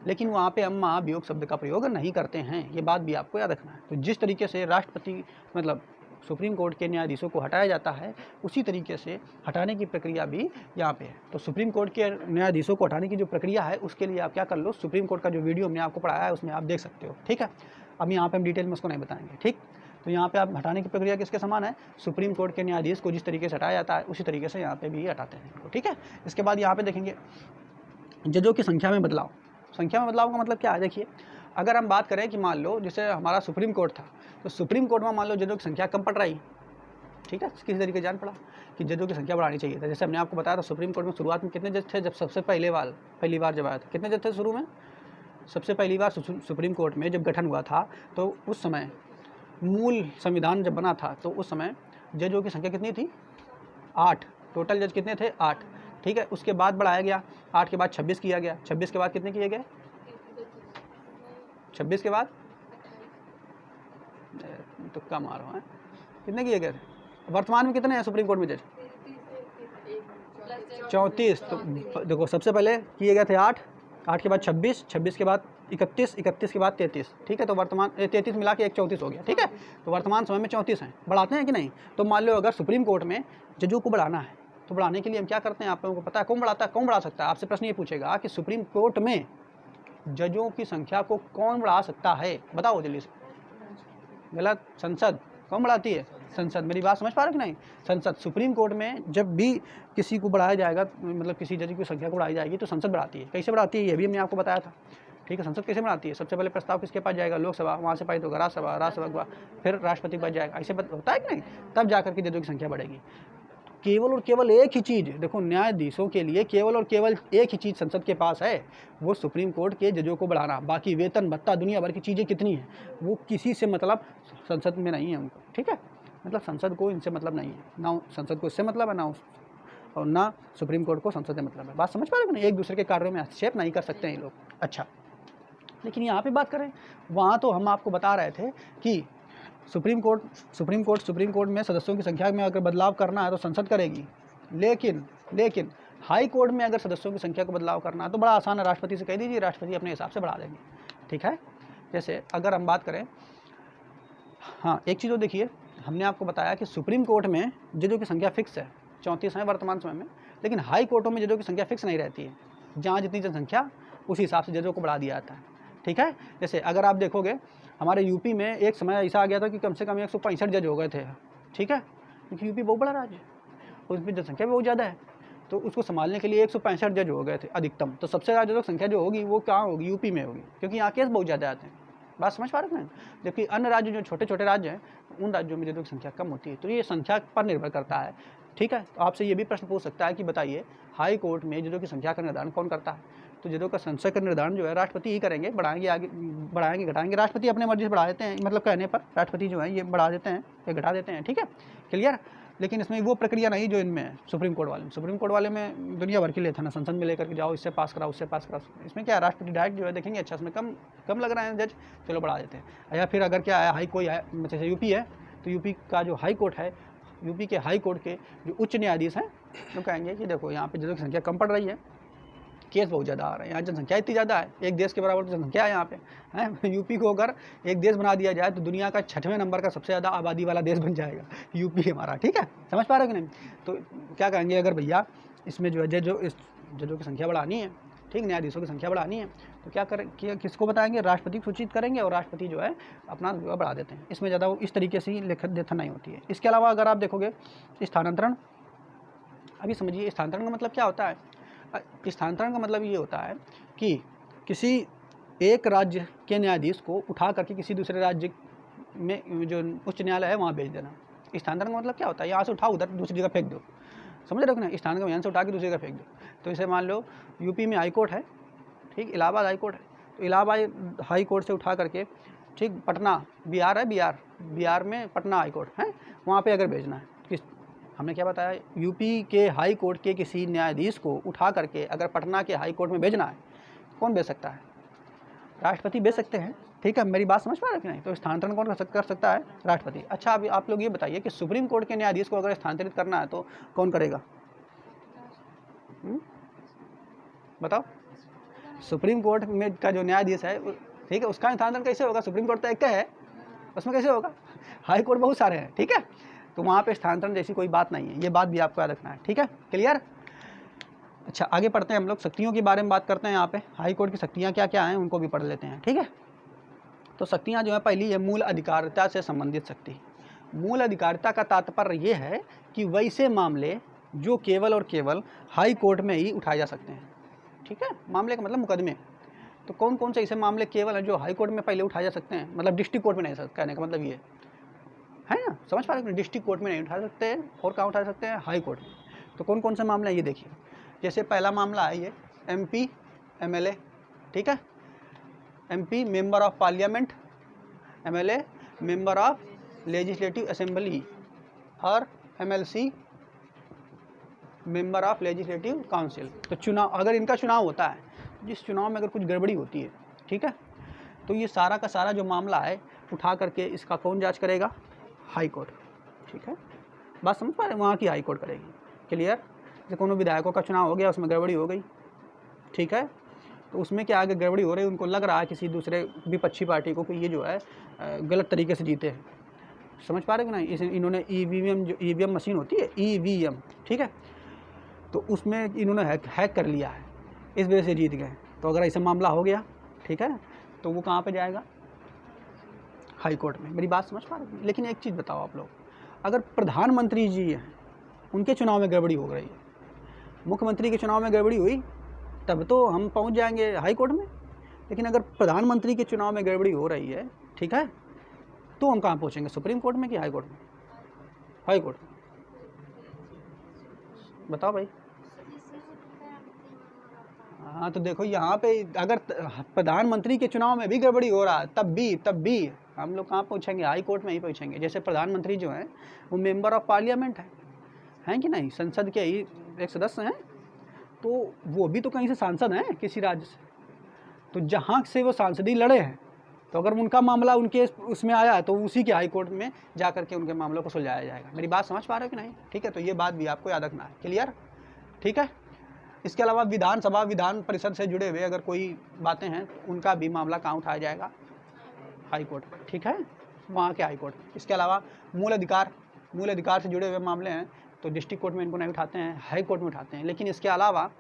लेकिन वहाँ पे हम महाभियोग शब्द का प्रयोग नहीं करते हैं, ये बात भी आपको याद रखना है। तो जिस तरीके से राष्ट्रपति मतलब सुप्रीम कोर्ट के न्यायाधीशों को हटाया जाता है, उसी तरीके से हटाने की प्रक्रिया भी यहाँ पे है। तो सुप्रीम कोर्ट के न्यायाधीशों को हटाने की जो प्रक्रिया है उसके लिए आप क्या कर लो, सुप्रीम कोर्ट का जो वीडियो हमने आपको पढ़ाया है उसमें आप देख सकते हो, ठीक है। अब यहाँ पे हम डिटेल में उसको नहीं बताएंगे, ठीक। तो यहाँ पे आप हटाने की प्रक्रिया किसके समान है, सुप्रीम कोर्ट के न्यायाधीश को जिस तरीके से हटाया जाता है उसी तरीके से यहाँ पे भी हटाते हैं इनको, ठीक है। इसके बाद यहाँ पे देखेंगे जजों की संख्या में बदलाव। संख्या में बदलाव का मतलब क्या है, देखिए अगर हम बात करें कि मान लो जैसे हमारा सुप्रीम कोर्ट था, तो सुप्रीम कोर्ट में मान लो जजों की संख्या कम पड़ रही, ठीक है, किसी तरीके जान पड़ा कि जजों की संख्या बढ़ानी चाहिए था। जैसे हमने आपको बताया था सुप्रीम कोर्ट में शुरुआत में कितने जज थे, जब सबसे पहली बार जब आया था कितने जज थे शुरू में, सबसे पहली बार सुप्रीम कोर्ट में जब गठन हुआ था तो उस समय मूल संविधान जब बना था तो उस समय जजों की संख्या कितनी थी, 8, टोटल जज कितने थे, 8, ठीक है। उसके बाद बढ़ाया गया, 8 के बाद 26 किया गया, 26 के बाद कितने किए गए, 26 के बाद तो कम आ रहा है, कितने किए गए थे, वर्तमान में कितने हैं सुप्रीम कोर्ट में जज, 34। तो देखो सबसे पहले किए गए थे 8 के बाद 26 के बाद 31 के बाद 33, ठीक है। तो वर्तमान 33 मिला के 34 हो गया, ठीक है। तो वर्तमान समय में 34 हैं, बढ़ाते हैं कि नहीं। तो मान लो अगर सुप्रीम कोर्ट में जजों को बढ़ाना है तो बढ़ाने के लिए हम क्या करते हैं, आप लोगों को पता है कौन बढ़ाता है, कौन बढ़ा सकता है। आपसे प्रश्न ये पूछेगा कि सुप्रीम कोर्ट में जजों की संख्या को कौन बढ़ा सकता है, बताओ जल्दी से। गलत, संसद। कौन बढ़ाती है, संसद। मेरी बात समझ पा रहे कि नहीं, संसद। सुप्रीम कोर्ट में जब भी किसी को बढ़ाया जाएगा, मतलब किसी जज की संख्या को बढ़ाई जाएगी तो संसद बढ़ाती है। कैसे बढ़ाती है ये भी हमने आपको बताया था, ठीक है। संसद कैसे बढ़ाती है, सबसे पहले प्रस्ताव किसके पास जाएगा, लोकसभा, वहाँ से पाई तो राज्यसभा, राज्यसभा के बाद फिर राष्ट्रपति के पास जाएगा, ऐसे होता है कि नहीं, तब जाकर के जजों की संख्या बढ़ेगी। केवल और केवल एक ही चीज़, देखो न्यायाधीशों के लिए केवल और केवल एक ही चीज़ संसद के पास है, वो सुप्रीम कोर्ट के जजों को बढ़ाना। बाकी वेतन भत्ता दुनिया भर की चीज़ें कितनी हैं वो किसी से मतलब संसद में नहीं है उनको, ठीक है। मतलब संसद को इनसे मतलब नहीं है, ना संसद को इससे मतलब है, और ना सुप्रीम कोर्ट को संसद से मतलब है। बात समझ पा रहे हो ना, एक दूसरे के कार्यों में हस्तक्षेप नहीं कर सकते हैं ये लोग। अच्छा, लेकिन यहाँ पे बात करें, वहाँ तो हम आपको बता रहे थे कि सुप्रीम कोर्ट में सदस्यों की संख्या में अगर बदलाव करना है तो संसद करेगी, लेकिन हाई कोर्ट में अगर सदस्यों की संख्या को बदलाव करना है तो बड़ा आसान है, राष्ट्रपति से कह दीजिए, राष्ट्रपति अपने हिसाब से बढ़ा देंगे, ठीक है। जैसे अगर हम बात करें, हाँ एक चीज़ तो देखिए, हमने आपको बताया कि सुप्रीम कोर्ट में जजों की संख्या फिक्स है, 34 है वर्तमान समय में, लेकिन हाई कोर्टों में जजों की संख्या फिक्स नहीं रहती है, जहाँ जितनी जनसंख्या उसी हिसाब से जजों को बढ़ा दिया जाता है, ठीक है। जैसे अगर आप देखोगे हमारे यूपी में एक समय ऐसा आ गया था कि कम से कम 165 जज हो गए थे, ठीक है, क्योंकि यूपी बहुत बड़ा राज्य है, उसमें जनसंख्या भी बहुत ज़्यादा है, तो उसको संभालने के लिए 165 जज हो गए थे अधिकतम। तो सबसे ज़्यादा जजों की संख्या जो होगी वो कहाँ होगी, यूपी में होगी, क्योंकि यहाँ केस बहुत ज़्यादा आते हैं। बात समझ पा रहे हैं। जबकि अन्य राज्य जो छोटे छोटे राज्य हैं उन राज्यों में जजों की संख्या कम होती है, तो ये संख्या पर निर्भर करता है, ठीक है। तो आपसे ये भी प्रश्न पूछ सकता है कि बताइए हाई कोर्ट में जजों की संख्या का निर्धारण कौन करता है, तो जजों का संख्या का निर्धारण जो है राष्ट्रपति ही करेंगे, बढ़ाएंगे आगे बढ़ाएंगे घटाएंगे, राष्ट्रपति अपने मर्जी से बढ़ा देते हैं, मतलब कहने पर राष्ट्रपति जो है ये बढ़ा देते हैं या घटा देते हैं, ठीक है, क्लियर। लेकिन इसमें वो प्रक्रिया नहीं जो इनमें है सुप्रीम कोर्ट वाले में दुनिया भर के लिए था ना, संसद में लेकर के जाओ, इससे पास कराओ, उससे पास कराओ। इसमें क्या है, राष्ट्रपति डायरेक्ट जो है देखेंगे, अच्छा इसमें कम लग रहा है जज, चलो बढ़ा देते हैं। या फिर अगर क्या है, कोई है जैसे यूपी है, तो यूपी का जो हाई कोर्ट है, यूपी के हाई कोर्ट के जो उच्च न्यायाधीश हैं वो कहेंगे कि देखो यहाँ पे जजों की संख्या कम पड़ रही है, केस बहुत ज़्यादा आ रहे हैं, यहाँ जनसंख्या इतनी ज़्यादा है, एक देश के बराबर तो जनसंख्या है यहाँ पे, है। यूपी को अगर एक देश बना दिया जाए तो दुनिया का 6वें नंबर का सबसे ज़्यादा आबादी वाला देश बन जाएगा यूपी हमारा, ठीक है, समझ पा रहे हो कि नहीं। तो क्या कहेंगे, अगर भैया इसमें जो है जजों की संख्या बढ़ानी है, ठीक, न्यायाधीशों की संख्या बढ़ानी है, तो क्या करें, किसको बताएंगे, राष्ट्रपति को सूचित करेंगे और राष्ट्रपति जो है अपना जो है बढ़ा देते हैं। इसमें ज़्यादा इस तरीके से लेखन नहीं होती है। इसके अलावा अगर आप देखोगे स्थानांतरण, अभी समझिए स्थानांतरण का मतलब क्या होता है। स्थानांतरण का मतलब ये होता है कि किसी एक राज्य के न्यायाधीश को उठा करके किसी दूसरे राज्य में जो उच्च न्यायालय है वहाँ भेज देना। स्थानांतरण का मतलब क्या होता है, यहाँ से उठाओ उधर दूसरी जगह फेंक दो, समझ रहे हो ना। स्थानांतरण का यहाँ से उठा के दूसरी जगह फेंक दो। तो इसे मान लो यूपी में हाई कोर्ट है, ठीक, इलाहाबाद हाई कोर्ट है, तो इलाहाबाद हाई कोर्ट से उठा करके, ठीक, पटना बिहार है, बिहार में पटना हाई कोर्ट है, वहाँ पर अगर भेजना है, हमने क्या बताया, यूपी के हाई कोर्ट के किसी न्यायाधीश को उठा करके अगर पटना के हाई कोर्ट में भेजना है, कौन भेज सकता है, राष्ट्रपति भेज सकते हैं, ठीक है। मेरी बात समझ पा रहे कि नहीं। तो स्थानांतरण कौन कर सकता है, राष्ट्रपति। अच्छा, अभी आप लोग ये बताइए कि सुप्रीम कोर्ट के न्यायाधीश को अगर स्थानांतरित करना है तो कौन करेगा, बताओ। सुप्रीम कोर्ट में का जो न्यायाधीश है, ठीक है, उसका स्थानांतरण कैसे होगा, सुप्रीम कोर्ट तो एक है, उसमें कैसे होगा, हाई कोर्ट बहुत सारे हैं, ठीक है। तो वहाँ पे स्थानांतरण जैसी कोई बात नहीं है, ये बात भी आपको याद रखना है, ठीक है, क्लियर। अच्छा आगे पढ़ते हैं हम लोग, शक्तियों के बारे में बात करते हैं। यहाँ पे हाई कोर्ट की शक्तियाँ क्या क्या हैं उनको भी पढ़ लेते हैं, ठीक है। तो शक्तियाँ जो है, पहली है मूल अधिकारिता से संबंधित शक्ति। मूल अधिकारिता का तात्पर्य ये है कि वैसे मामले जो केवल और केवल हाई कोर्ट में ही उठाए जा सकते हैं, ठीक है। मामले का मतलब मुकदमे। तो कौन कौन से ऐसे मामले केवल हैं जो हाई कोर्ट में पहले उठाए जा सकते हैं, मतलब डिस्ट्रिक्ट कोर्ट में नहीं सकते, कहने का मतलब ये है ना, समझ पा रहे हैं। डिस्ट्रिक्ट कोर्ट में नहीं उठा सकते हैं, और कहाँ उठा सकते हैं, हाई कोर्ट में। तो कौन कौन से मामले हैं ये देखिए। जैसे पहला मामला है ये MP MLA, ठीक है। MP member of parliament, MLA member of legislative assembly, और MLC member of legislative council. तो चुनाव, अगर इनका चुनाव होता है, जिस चुनाव में अगर कुछ गड़बड़ी होती है, ठीक है, तो ये सारा का सारा जो मामला है उठा करके इसका कौन जांच करेगा, हाई कोर्ट, ठीक है। बात समझ पा रहे हैं, वहाँ की हाई कोर्ट करेगी, क्लियर। जैसे कोनो विधायकों का चुनाव हो गया, उसमें गड़बड़ी हो गई, ठीक है, तो उसमें क्या आगे गड़बड़ी हो रही है, उनको लग रहा है किसी दूसरे विपक्षी पार्टी को कि ये जो है गलत तरीके से जीते हैं, समझ पा रहे हो कि नहीं। इसे इन्होंने EVM, जो EVM मशीन होती है EVM, ठीक है, तो उसमें इन्होंने हैक कर लिया है, इस वजह से जीत गए। तो अगर ऐसा मामला हो गया, ठीक है, तो वो कहाँ पे जाएगा, हाई कोर्ट में। मेरी बात समझ पा रहे हैं। लेकिन एक चीज़ बताओ आप लोग, अगर प्रधानमंत्री जी हैं, उनके चुनाव में गड़बड़ी हो रही है, मुख्यमंत्री के चुनाव में गड़बड़ी हुई, तब तो हम पहुंच जाएंगे हाई कोर्ट में। लेकिन अगर प्रधानमंत्री के चुनाव में गड़बड़ी हो रही है, ठीक है, तो हम कहाँ पहुंचेंगे, सुप्रीम कोर्ट में कि हाई कोर्ट में, हाई कोर्ट में, बताओ भाई। हाँ तो देखो यहाँ पे अगर प्रधानमंत्री के चुनाव में भी गड़बड़ी हो रहा है, तब भी हम लोग कहाँ पहुँचेंगे, हाई कोर्ट में ही पहुँचेंगे। जैसे प्रधानमंत्री जो हैं वो मेंबर ऑफ पार्लियामेंट हैं कि नहीं, संसद के ही एक सदस्य हैं, तो वो भी तो कहीं से सांसद हैं किसी राज्य से, तो जहाँ से वो सांसदी लड़े हैं, तो अगर उनका मामला उनके उसमें आया है तो उसी के हाई कोर्ट में जा करके उनके मामलों को सुलझाया जाएगा। मेरी बात समझ पा रहे हो कि नहीं, ठीक है। तो ये बात भी आपको याद रखना है, क्लियर, ठीक है। इसके अलावा विधानसभा विधान परिषद से जुड़े हुए अगर कोई बातें हैं तो उनका भी मामला कहाँ उठाया जाएगा, हाई कोर्ट, ठीक है, वहाँ के हाई कोर्ट। इसके अलावा मूल अधिकार से जुड़े हुए मामले हैं तो डिस्ट्रिक्ट कोर्ट में इनको नहीं उठाते हैं, हाई कोर्ट में उठाते हैं। लेकिन इसके अलावा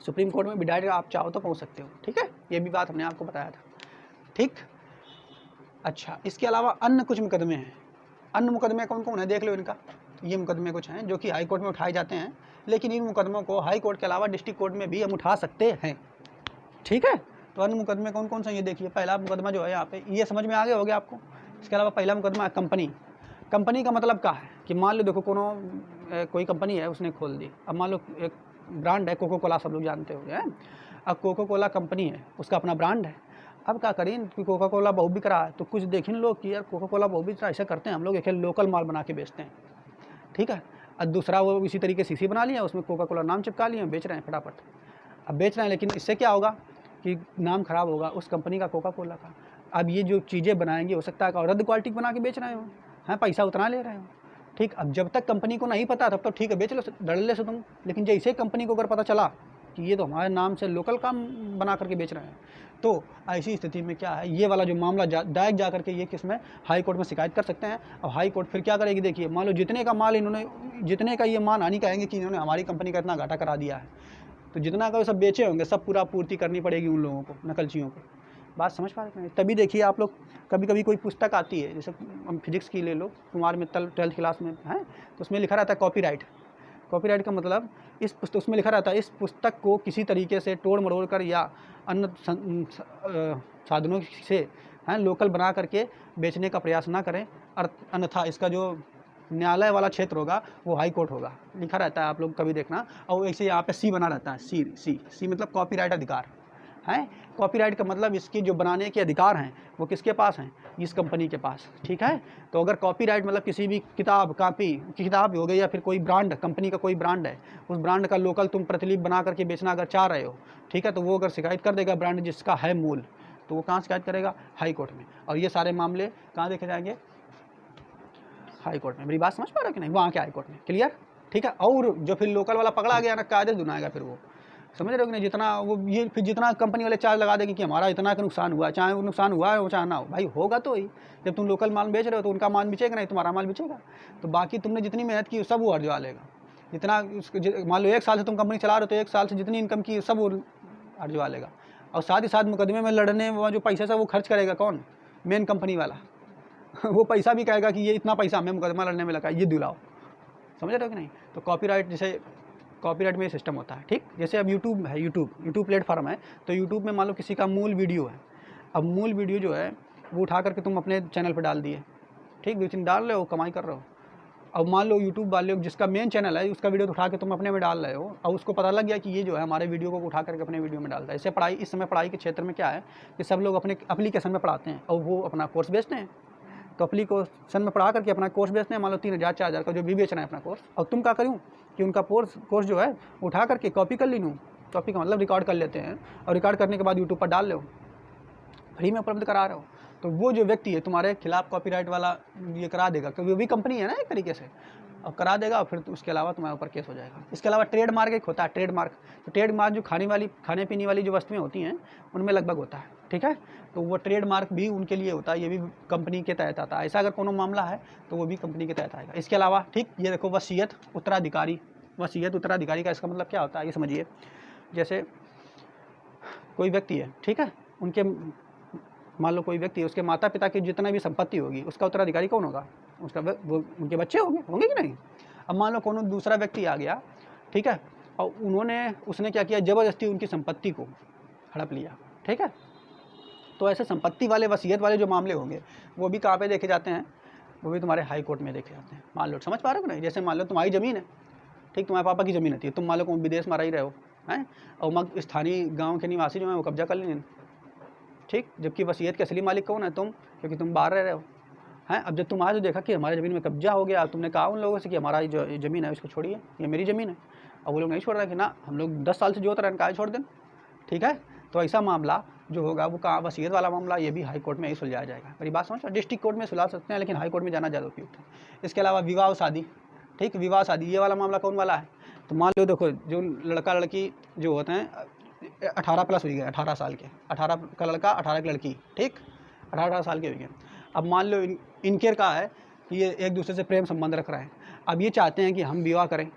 सुप्रीम कोर्ट में भी डायरेक्ट आप चाहो तो पहुँच सकते हो, ठीक है, ये भी बात हमने आपको बताया था, ठीक। अच्छा इसके अलावा अन्य कुछ मुकदमे हैं। अन्य मुकदमे कौन कौन है देख लो इनका। ये मुकदमे कुछ हैं जो कि हाई कोर्ट में उठाए जाते हैं, लेकिन इन मुकदमों को हाई कोर्ट के अलावा डिस्ट्रिक्ट कोर्ट में भी हम उठा सकते हैं, ठीक है। तो अन्य मुकदमे कौन कौन से ये देखिए। पहला मुकदमा जो है यहाँ पे, ये समझ में आ गया हो गया आपको। इसके अलावा पहला मुकदमा है कंपनी का मतलब क्या है कि मान लो देखो कोई कंपनी है उसने खोल दी। अब मान लो एक ब्रांड है कोको कोला, सब लोग जानते हो हैं। अब कोको कोला कंपनी है, उसका अपना ब्रांड है। अब क्या करें कि कोका कोला बहुत बिक रहा है, तो कुछ देखें लोग कि यार कोका कोला बहुत बिक रहा है, ऐसा करते हैं हम लोग एक लोकल माल बना के बेचते हैं, ठीक है। और दूसरा वो इसी तरीके सीसी बना लिया, उसमें कोका कोला नाम चिपका लिया, बेच रहे हैं फटाफट। अब बेच रहे हैं, लेकिन इससे क्या होगा कि नाम खराब होगा उस कंपनी का, कोका कोला का। अब ये जो चीज़ें बनाएंगे हो सकता है कि रद्द क्वालिटी बना के बेच रहे हो, हैं, पैसा उतना ले रहे हो, ठीक। अब जब तक कंपनी को नहीं पता तब तो ठीक है, बेच लो डरले से तुम। लेकिन जैसे कंपनी को अगर पता चला कि ये तो हमारे नाम से लोकल काम बना करके बेच रहे हैं, तो ऐसी स्थिति में क्या है, ये वाला जो मामला डायरेक्ट जा करके ये किसमें, हाई कोर्ट में शिकायत कर सकते हैं। अब हाई कोर्ट फिर क्या करेगी, देखिए मान लो जितने का माल इन्होंने, जितने का ये मानहानि कहेंगे कि इन्होंने हमारी कंपनी का इतना घाटा करा दिया है, तो जितना का वो सब बेचे होंगे सब पूरा पूर्ति करनी पड़ेगी उन लोगों को, नकलचियों को। बात समझ पा रहे हैं। तभी देखिए आप लोग कभी कभी कोई पुस्तक आती है, जैसे हम फिजिक्स की ले लो, कुमार मित्तल 12th क्लास में है, तो उसमें लिखा रहता है कॉपीराइट का मतलब इस पुस्तक, उसमें लिखा रहता है इस पुस्तक को किसी तरीके से तोड़ मरोड़ कर या अन्य साधनों से हैं लोकल बना करके बेचने का प्रयास ना करें, अन्यथा इसका जो न्यायालय वाला क्षेत्र होगा वो हाई कोर्ट होगा, लिखा रहता है, आप लोग कभी देखना। और ऐसे यहाँ पे सी बना रहता है, सी मतलब कॉपीराइट अधिकार है। कॉपीराइट का मतलब इसकी जो बनाने के अधिकार हैं वो किसके पास हैं, इस कंपनी के पास, ठीक है। तो अगर कॉपीराइट मतलब किसी भी किताब हो गई या फिर कोई ब्रांड, कंपनी का कोई ब्रांड है, उस ब्रांड का लोकल तुम प्रतिलिपि बना करके बेचना अगर चाह रहे हो, ठीक है, तो वो अगर शिकायत कर देगा ब्रांड जिसका है मूल, तो वो कहाँ शिकायत करेगा, हाई कोर्ट में। और ये सारे मामले कहाँ देखे जाएंगे, हाई कोर्ट में। मेरी बात समझ पा रहे हो कि नहीं, वहाँ के हाई कोर्ट में, क्लियर, ठीक है। और जो फिर लोकल वाला पकड़ा गया ना, कायदे सुनाएगा फिर वो, समझ रहे हो कि नहीं। जितना वो ये फिर जितना कंपनी वाले चार्ज लगा देंगे कि हमारा इतना का नुकसान हुआ, चाहे वो नुकसान हुआ है वो चाहे ना हो, भाई होगा तो ही। जब तुम लोकल माल बेच रहे हो तो उनका माल बिचेगा नहीं, तुम्हारा माल बिचेगा। तो बाकी तुमने जितनी मेहनत की सब वो हर्जवा लेगा। जितना मान लो 1 साल से तुम कंपनी चला रहे हो तो 1 साल से जितनी इनकम की सब वो हर्जवा लेगा। और साथ ही साथ मुकदमे में लड़ने में जो पैसा सब वो खर्च करेगा कौन? मेन कंपनी वाला वो पैसा भी कहेगा कि ये इतना पैसा हमें मुकदमा लड़ने में लगा, ये दिलाओ। समझ रहे हो कि नहीं। तो कॉपीराइट, जैसे कॉपीराइट में सिस्टम होता है, ठीक। जैसे अब यूट्यूब है, यूट्यूब प्लेटफॉर्म है, तो यूट्यूब में मान लो किसी का मूल वीडियो है। अब मूल वीडियो जो है वो उठा करके तुम अपने चैनल पर डाल दिए, ठीक, 2-3 डाल रहे हो, कमाई कर रहे हो। अब मान लो यूट्यूब वाले जिसका मेन चैनल है उसका वीडियो उठा के तुम अपने में डाल रहे हो, और उसको पता लग गया कि ये जो है हमारे वीडियो को उठा करके अपने वीडियो में डालता है। इससे पढ़ाई, इस समय पढ़ाई के क्षेत्र में क्या है कि सब लोग अपने एप्लीकेशन में पढ़ाते हैं और वो अपना कोर्स बेचते हैं। तो एप्लीकेशन में पढ़ा करके अपना कोर्स बेचते हैं, मान लो 3000 4000 का जो भी बेच रहे हैं अपना कोर्स। और तुम क्या करूँ कि उनका कोर्स जो है उठा करके कॉपी कर ली लूँ, कॉपी का मतलब रिकॉर्ड कर लेते हैं, और रिकॉर्ड करने के बाद यूट्यूब पर डाल लो, फ्री में उपलब्ध करा रहे हो। तो वो जो व्यक्ति है तुम्हारे खिलाफ कॉपीराइट वाला ये करा देगा, क्योंकि वो भी कंपनी है ना एक तरीके से, अब करा देगा। और फिर उसके अलावा तुम्हारे ऊपर केस हो जाएगा। इसके अलावा ट्रेडमार्क एक होता है, ट्रेडमार्क। तो ट्रेडमार्क जो खाने पीने वाली जो वस्तुएं होती हैं उनमें लगभग होता है, ठीक है। तो वो ट्रेडमार्क भी उनके लिए होता है, ये भी कंपनी के तहत आता है। ऐसा अगर कोनो मामला है तो वो भी कंपनी के तहत आएगा। इसके अलावा, ठीक, ये देखो वसीयत उत्तराधिकारी। वसीयत उत्तराधिकारी का इसका मतलब क्या होता है ये समझिए। जैसे कोई व्यक्ति है, ठीक है, उनके मान लो कोई व्यक्ति है, उसके माता पिता की जितना भी संपत्ति होगी उसका उत्तराधिकारी कौन होगा? उसका वो उनके बच्चे होंगे कि नहीं। अब मान लो कोनो दूसरा व्यक्ति आ गया, ठीक है, और उसने क्या किया, ज़बरदस्ती उनकी संपत्ति को हड़प लिया, ठीक है। तो ऐसे संपत्ति वाले, वसीयत वाले जो मामले होंगे वो भी कहाँ पे देखे जाते हैं? वो भी तुम्हारे हाई कोर्ट में देखे जाते हैं। मान लो, समझ पा रहे हो कि नहीं। जैसे मान लो तुम्हारी ज़मीन है, ठीक, तुम्हारे पापा की ज़मीन होती है, तुम मान लो विदेश में रह रहे हो हैं, और मग स्थानीय गाँव के निवासी जो है वो कब्जा कर लेंगे, ठीक। जबकि वसीयत के असली मालिक कौन है? तुम, क्योंकि तुम बाहर रह रहे हो हैं। अब जब तुम आज देखा कि हमारी ज़मीन में कब्जा हो गया, तुमने कहा उन लोगों से कि हमारा जो ज़मीन है उसको छोड़िए, ये मेरी ज़मीन है। और वो लोग नहीं छोड़ रहे कि ना हम लोग 10 साल से जोत रहे हैं, कहा छोड़ दें, ठीक है। तो ऐसा मामला जो होगा वो कहाँ, वसीयत वाला मामला, ये भी हाई कोर्ट में ही सुलझाया जाएगा। मेरी बात समझ। डिस्ट्रिक्ट कोर्ट में सुलझा सकते हैं, लेकिन हाई कोर्ट में जाना ज़्यादा उपयुक्त है। इसके अलावा विवाह शादी, ठीक, विवाह शादी ये वाला मामला कौन वाला है? तो मान लो देखो, जो लड़का लड़की जो होते हैं 18 प्लस हो गए, 18 साल के, 18 का लड़का 18 की लड़की, ठीक, 18 साल के हो गए। अब मान लो इनके का है कि ये एक दूसरे से प्रेम संबंध रख रहे हैं। अब ये चाहते हैं कि हम विवाह करें,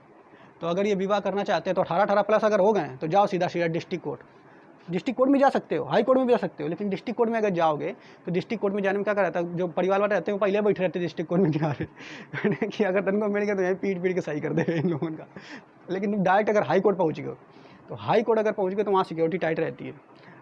तो अगर ये विवाह करना चाहते हैं तो 18 प्लस अगर हो गए तो जाओ सीधा डिस्ट्रिक्ट कोर्ट में जा सकते हो, हाई कोर्ट में भी जा सकते हो। लेकिन डिस्ट्रिक्ट कोर्ट में अगर जाओगे तो डिस्ट्रिक्ट कोर्ट में जाने में क्या रहता है, जो परिवार वाले रहते हैं वो पहले बैठे रहते हैं डिस्ट्रिक्ट कोर्ट में किनारे कि अगर तनको मिल गया तो यहीं पीट के सही कर दे इन लोगों का। लेकिन तुम डायरेक्ट अगर हाई कोर्ट पहुँच गए, तो हाई कोर्ट अगर पहुँच गए तो वहाँ सिक्योरिटी टाइट रहती है।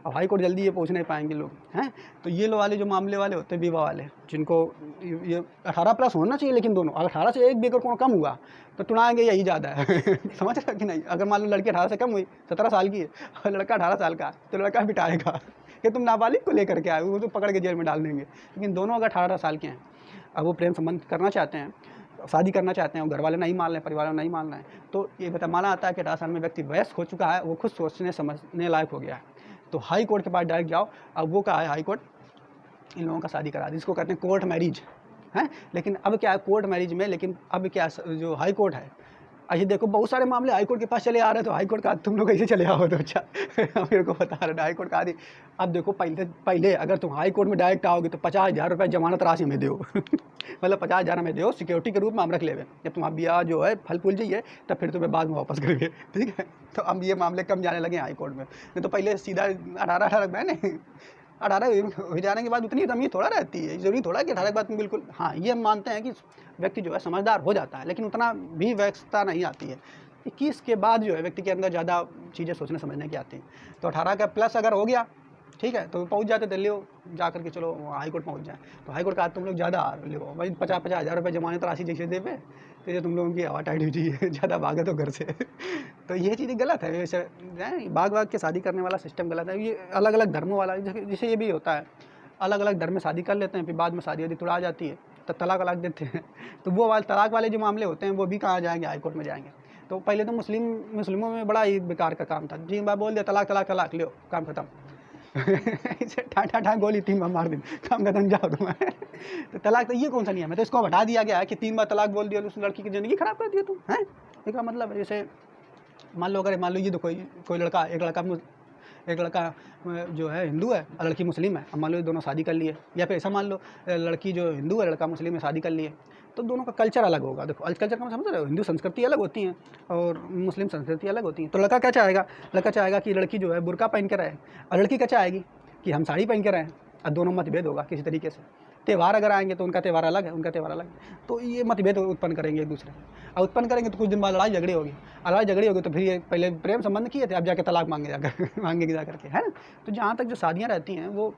अब हाई कोर्ट जल्दी ये पहुँच नहीं पाएंगे लोग हैं। तो ये लोग वाले जो मामले वाले होते हैं विवाह वाले, जिनको ये 18 प्लस होना चाहिए, लेकिन दोनों अगर 18 से एक भी अगर कम हुआ तो टुनाएंगे, यही ज़्यादा है समझ रहे कि नहीं। अगर मान लो लड़की 18 से कम हुई, 17 साल की है, और लड़का 18 साल का, तो लड़का बिठाएगा कि तुम नाबालिग को लेकर के आए, वो तो पकड़ के जेल में डाल देंगे। लेकिन दोनों अगर 18 साल के हैं, अब वो प्रेम संबंध करना चाहते हैं, शादी करना चाहते हैं, और घर वाले नहीं मान रहे हैं, परिवार वाले नहीं मान रहे हैं, तो ये माना आता है कि 18 साल में व्यक्ति वयस्क हो चुका है, वो खुद सोचने समझने लायक हो गया है। तो हाई कोर्ट के पास डायरेक्ट जाओ। अब वो कहा है हाई कोर्ट इन लोगों का शादी करा दी, इसको कहते हैं कोर्ट मैरिज है। लेकिन अब क्या है कोर्ट मैरिज में, लेकिन अब क्या जो हाई कोर्ट है, अभी देखो बहुत सारे मामले हाई कोर्ट के पास चले आ रहे हैं। तो हाई कोर्ट का तुम लोग कैसे चले आओ? तो अच्छा मेरे को बता रहे हाई कोर्ट का दी। अब देखो पहले अगर तुम हाई कोर्ट में डायरेक्ट आओगे तो 50,000 रुपये जमानत राशि हमें दो मतलब 50,000 हमें दो, सिक्योरिटी के रूप में हम रख लेवे। जब तुम्हारा ब्याह जो है फल फूल जाइए तब फिर तुम्हें बाद में वापस करेंगे, ठीक है। तो अब ये मामले कम जाने लगे हाई कोर्ट में, नहीं तो पहले सीधा 18 में नहीं 18 हो जाने के बाद उतनी तमीज़ थोड़ा रहती है, जरूरी थोड़ा कि 18 के बाद बिल्कुल। हाँ, ये हम मानते हैं कि व्यक्ति जो है समझदार हो जाता है, लेकिन उतना भी वयस्कता नहीं आती है। 21 के बाद जो है व्यक्ति के अंदर ज़्यादा चीज़ें सोचने समझने की आती हैं। तो 18 का प्लस अगर हो गया, ठीक है, तो पहुँच जाते दिल्ली जा करके, चलो हाई कोर्ट पहुँच जाए। तो हाई कोर्ट का तुम लोग ज़्यादा लो भाई, 50,000 रुपये जमानत राशि जैसे देवे, तो ये तुम लोगों की हवा टाइट हुई है, ज़्यादा भागे तो घर से तो ये चीज़ें गलत है। वैसे भाग के शादी करने वाला सिस्टम गलत है। ये अलग अलग धर्मों वाला, जैसे ये भी होता है, अलग अलग धर्म में शादी कर लेते हैं, फिर बाद में शादी यदि तुड़ा जाती है तो तलाक देते हैं। तो वो वाले तलाक वाले जो मामले होते हैं वो भी कहाँ जाएंगे? हाई कोर्ट में जाएंगे। तो पहले तो मुस्लिमों में बड़ा ही बेकार का काम था, 3 बार बोल दिया तलाक तलाक तलाक, लो काम खत्म ऐसे ठा गोली 3 बार मार दी, काम खत्म, जाओ तुम्हारे तो तलाक, तो ये कौन सा नियम है? तो इसको हटा दिया गया है कि 3 बार तलाक बोल दिया तो उस लड़की की ज़िंदगी खराब कर दिया तुम हैं। इसका मतलब जैसे मान लो ये तो कोई लड़का एक लड़का जो है हिंदू है और लड़की मुस्लिम है, अब मान लो ये दोनों शादी कर लिए, या फिर ऐसा मान लो लड़की जो हिंदू है लड़का मुस्लिम है शादी कर लिए, तो दोनों का कल्चर अलग होगा। देखो कल्चर का समझ रहे हो, हिंदू संस्कृति अलग होती है और मुस्लिम संस्कृति अलग होती है। तो लड़का क्या चाहेगा, लड़का चाहेगा कि लड़की जो है बुर्का पहन के रहे, और लड़की क्या चाहेगी कि हम साड़ी पहन के रहें, और दोनों मतभेद होगा किसी तरीके से। त्यौहार अगर आएंगे तो उनका त्यौहार अलग है, उनका त्यौहार अलग है, तो ये मतभेद उत्पन्न करेंगे एक दूसरे, और उत्पन्न करेंगे तो कुछ दिन बाद लड़ाई झगड़ी होगी, लड़ाई झगड़ी होगी तो फिर ये पहले प्रेम संबंध किए थे, अब जाके तलाक मांगेगी जा करके, है ना। तो जहाँ तक जो शादियाँ रहती हैं वो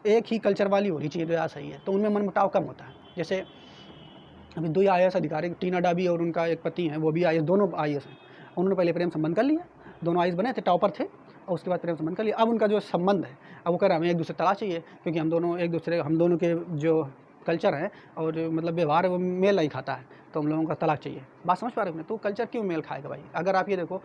एक ही कल्चर वाली होनी चाहिए, तो यार सही है, तो उनमें मनमुटाव कम होता है। जैसे अभी 2 IAS अधिकारी, टीना डाबी और उनका एक पति हैं, वो भी IAS, दोनों IAS हैं, उन्होंने पहले प्रेम संबंध कर लिया, दोनों IAS बने थे, टॉपर थे, और उसके बाद प्रेम संबंध कर लिया। अब उनका जो संबंध है, अब वो कह रहे हमें एक दूसरे तलाक चाहिए, क्योंकि हम दोनों के जो कल्चर है और मतलब व्यवहार है वो मेल नहीं खाता है, तो हम लोगों का तलाक चाहिए। बात समझ पा रहे हो? तो कल्चर क्यों मेल खाएगा भाई? अगर आप ये देखो,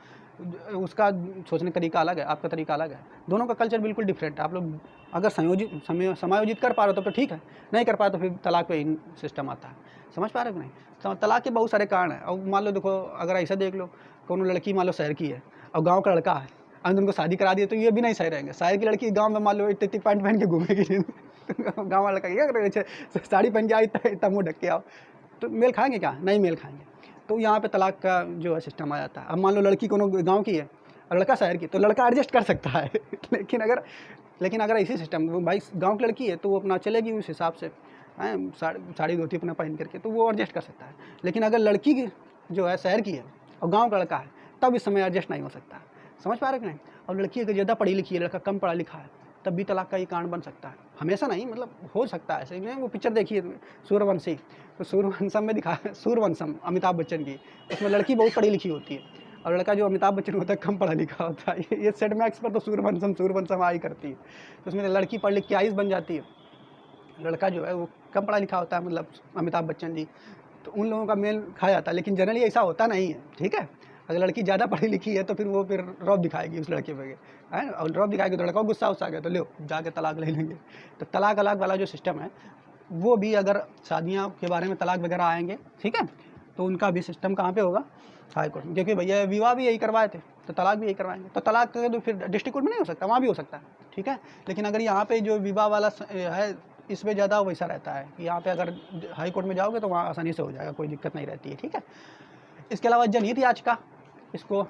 उसका सोचने का तरीका अलग है, आपका तरीका अलग है, दोनों का कल्चर बिल्कुल डिफरेंट है। आप लोग अगर समायोजित कर पा रहे हो तो ठीक है, नहीं कर पाए तो फिर तलाक पे ही सिस्टम आता है। समझ पा रहे हो नहीं? तो तलाक के बहुत सारे कारण हैं। और मान लो देखो, अगर ऐसा देख लो, कौन लड़की मान लो शहर की है और गाँव का लड़का है, अगर उनको शादी करा दिए तो ये भी नहीं सही रहेंगे। शहर की लड़की गाँव में मान लो इतनी पैंट पहन के घूमेगी, गाँव वाला लड़का क्या करेगा, साड़ी पहन के आओ, इतना मुँह ढक के आओ, तो मेल खाएंगे क्या? नहीं मेल खाएंगे। तो यहाँ पे तलाक का जो है सिस्टम आ जाता है। अब मान लो लड़की कोनो गांव की है और लड़का शहर की, तो लड़का एडजस्ट कर सकता है लेकिन अगर इसी सिस्टम भाई गांव की लड़की है तो वो अपना चलेगी उस हिसाब से, साड़ी धोती अपना पहन करके, तो वो एडजस्ट कर सकता है। लेकिन अगर लड़की जो है शहर की है और गाँव का लड़का है, तब इस समय एडजस्ट नहीं हो सकता। समझ पा रहे कि नहीं? और लड़की अगर ज़्यादा पढ़ी लिखी है, लड़का कम पढ़ा लिखा है, तब भी तलाक का ये कारण बन सकता है। हमेशा नहीं, मतलब हो सकता है ऐसे। वो पिक्चर देखिए सूर्यवंशी, तो सूर्यवंशम में दिखाया, सूर्यवंशम अमिताभ बच्चन की, उसमें लड़की बहुत पढ़ी लिखी होती है और लड़का जो अमिताभ बच्चन होता है कम पढ़ा लिखा होता है। ये सेट मैक्स पर तो सूर्यवंशम आई करती है, तो उसमें लड़की पढ़ लिख के आइस बन जाती है, लड़का जो है वो कम पढ़ा लिखा होता है, मतलब अमिताभ बच्चन जी, तो उन लोगों का मेल खा जाता है। लेकिन जनरली ऐसा होता नहीं है, ठीक है। अगर लड़की ज़्यादा पढ़ी लिखी है तो फिर वो रौब दिखाएगी उस लड़के पे, है, और रौब दिखाएगी तो लड़का गुस्सा आ गया तो लो जाके तलाक ले लेंगे। तो तलाक अलग वाला जो सिस्टम है वो भी, अगर शादियाँ के बारे में तलाक वगैरह आएंगे, ठीक है, तो उनका भी सिस्टम कहाँ पे होगा? हाई कोर्ट में। क्योंकि भैया विवाह भी यही करवाए थे तो तलाक भी यही करवाएंगे। तो तलाक तो फिर डिस्ट्रिक्ट कोर्ट में नहीं हो सकता, वहाँ भी हो सकता है, ठीक है। लेकिन अगर यहाँ पे जो विवाह वाला है इसमें ज़्यादा वैसा रहता है कि यहाँ पे अगर हाई कोर्ट में जाओगे तो वहाँ आसानी से हो जाएगा, कोई दिक्कत नहीं रहती है, ठीक है। इसके अलावा जनहित याचिका, इसका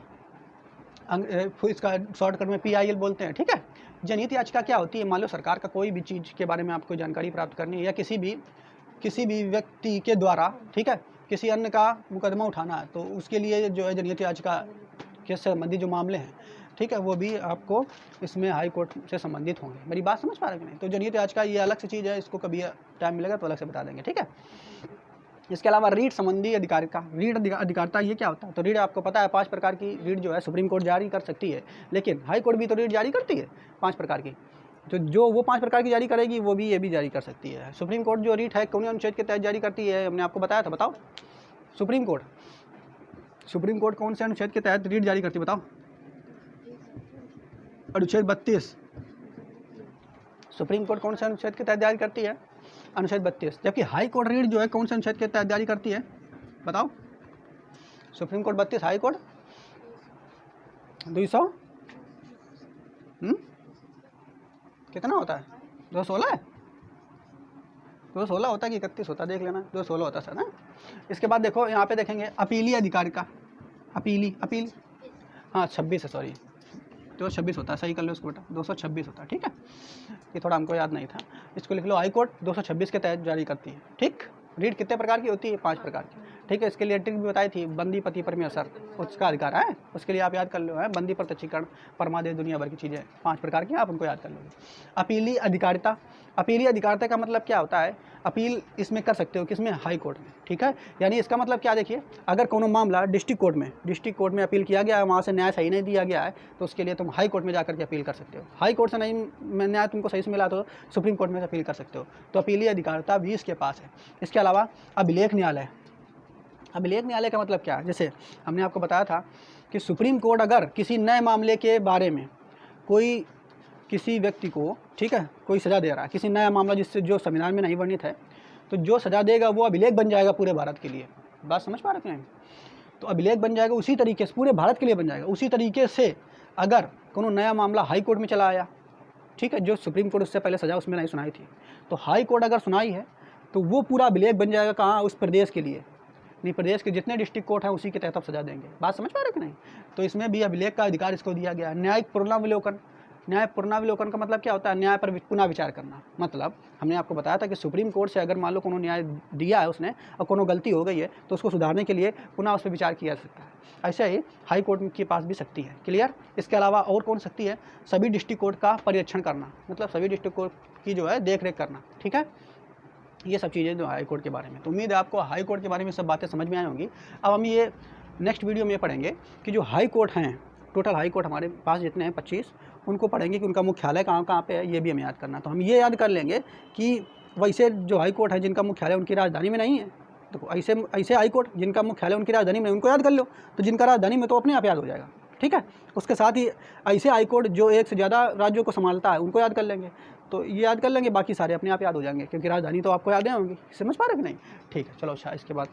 शॉर्टकट में PIL बोलते हैं, ठीक है। जनहित याचिका क्या होती है? मान लो सरकार का कोई भी चीज़ के बारे में आपको जानकारी प्राप्त करनी है, या किसी भी व्यक्ति के द्वारा, ठीक है, किसी अन्य का मुकदमा उठाना है, तो उसके लिए जो है जनहित याचिका के संबंधित जो मामले हैं, ठीक है, वो भी आपको इसमें हाई कोर्ट से संबंधित होंगे। मेरी बात समझ पा रहे हैं कि नहीं? तो जनहित याचिका ये अलग से चीज़ है, इसको कभी टाइम मिलेगा तो अलग से बता देंगे, ठीक है। इसके अलावा रीट संबंधी अधिकारिता, रीट अधिकारिता ये क्या होता है? तो रीट आपको पता है 5 प्रकार की रीट जो है सुप्रीम कोर्ट जारी कर सकती है, लेकिन हाई कोर्ट भी तो रीट जारी करती है 5 प्रकार की। जो वो 5 प्रकार की जारी करेगी वो भी ये भी जारी कर सकती है। सुप्रीम कोर्ट जो रीट है कौन अनुच्छेद के तहत जारी करती है? हमने आपको बताया था, बताओ। सुप्रीम कोर्ट कौन से अनुच्छेद के तहत रीट जारी करती है, बताओ? अनुच्छेद 32। सुप्रीम कोर्ट कौन से अनुच्छेद के तहत जारी करती है? अनुच्छेद 32। जबकि हाई कोर्ट रीट जो है कौन से अनुच्छेद के तहत जारी करती है, बताओ? सुप्रीम कोर्ट 32, हाई कोर्ट 200 कितना होता है? 216 है? 216 होता है कि 31 होता है, देख लेना, 216 होता है सर, ना। इसके बाद देखो यहाँ पे देखेंगे अपीली अधिकार का, अपील, हाँ 26 है, सॉरी 226 होता है, सही कर लो इसको बेटा, 226 होता है, ठीक है। ये थोड़ा हमको याद नहीं था, इसको लिख लो। हाई कोर्ट 226 के तहत जारी करती है, ठीक। रीट कितने प्रकार की होती है? 5 प्रकार की, ठीक है। इसके लिए ट्रिक भी बताई थी, बंदी, पति पर में असर, उसका अधिकार है, उसके लिए आप याद कर लो, है बंदी, प्रत्यक्षीकरण, परमादेश, दुनिया भर की चीज़ें 5 प्रकार की, आप उनको याद कर लोगे। अपीली अधिकारिता, अपीली अधिकारिता का मतलब क्या होता है? अपील इसमें कर सकते हो, किसमें? हाई कोर्ट में, ठीक है। यानी इसका मतलब क्या, देखिए, अगर कोनो मामला डिस्ट्रिक्ट कोर्ट में अपील किया गया है, वहाँ से न्याय सही नहीं दिया गया है, तो उसके लिए तुम हाई कोर्ट में जाकर के अपील कर सकते हो। हाई कोर्ट से नहीं न्याय तुमको सही से मिला तो सुप्रीम कोर्ट में अपील कर सकते हो। तो अपीली अधिकारिता भी इसके पास है। इसके अलावा अभिलेख न्यायालय, अभिलेख न्यायालय का मतलब क्या है? जैसे हमने आपको बताया था कि सुप्रीम कोर्ट अगर किसी नए मामले के बारे में कोई किसी व्यक्ति को, ठीक है, कोई सज़ा दे रहा है, किसी नया मामला जिससे जो संविधान में नहीं वर्णित है, तो जो सज़ा देगा वो अभिलेख बन जाएगा पूरे भारत के लिए। बात समझ पा रहे हैं? तो अभिलेख बन जाएगा उसी तरीके से, पूरे भारत के लिए बन जाएगा। उसी तरीके से अगर कोनो नया मामला हाई कोर्ट में चला आया, ठीक है, जो सुप्रीम कोर्ट उससे पहले सज़ा उसमें नहीं सुनाई थी, तो हाई कोर्ट अगर सुनाई है तो वो पूरा अभिलेख बन जाएगा कहाँ, उस प्रदेश के लिए। नहीं, प्रदेश के जितने डिस्ट्रिक्ट कोर्ट हैं उसी के तहत आप सज़ा देंगे। बात समझ पा रहे कि नहीं? तो इसमें भी अभिलेख का अधिकार इसको दिया गया। न्यायिक पुनरावलोकन, न्याय पुनरावलोकन का मतलब क्या होता है? न्याय पर पुनः विचार करना। मतलब हमने आपको बताया था कि सुप्रीम कोर्ट से अगर मान लो कोनो न्याय दिया है उसने और कोनो गलती हो गई है तो उसको सुधारने के लिए पुनः उस पर विचार किया जा सकता है। ऐसे ही हाई कोर्ट के पास भी शक्ति है। क्लियर? इसके अलावा और कौन शक्ति है? सभी डिस्ट्रिक्ट कोर्ट का पर्यवेक्षण करना, मतलब सभी डिस्ट्रिक्ट कोर्ट की जो है देख रेख करना। ठीक है, ये सब चीज़ें जो हाई कोर्ट के बारे में। तो उम्मीद है आपको हाई कोर्ट के बारे में सब बातें समझ में आई होंगी। अब हम ये नेक्स्ट वीडियो में पढ़ेंगे कि जो हाई कोर्ट हैं, टोटल हाई कोर्ट हमारे पास जितने हैं 25, उनको पढ़ेंगे कि उनका मुख्यालय कहाँ कहाँ पे है, ये भी हमें याद करना। तो हम ये याद कर लेंगे कि वैसे जो हाई कोर्ट है जिनका मुख्यालय उनकी राजधानी में नहीं है, तो ऐसे हाई कोर्ट जिनका मुख्यालय उनकी राजधानी में, उनको याद कर लो। तो जिनका राजधानी में तो अपने आप याद हो जाएगा। ठीक है, उसके साथ ही ऐसे हाई कोर्ट जो एक से ज़्यादा राज्यों को संभालता है उनको याद कर लेंगे। तो ये याद कर लेंगे, बाकी सारे अपने आप याद हो जाएंगे, क्योंकि राजधानी तो आपको यादें होंगी। समझ पा रहे कि नहीं? ठीक है, चलो अच्छा, इसके बाद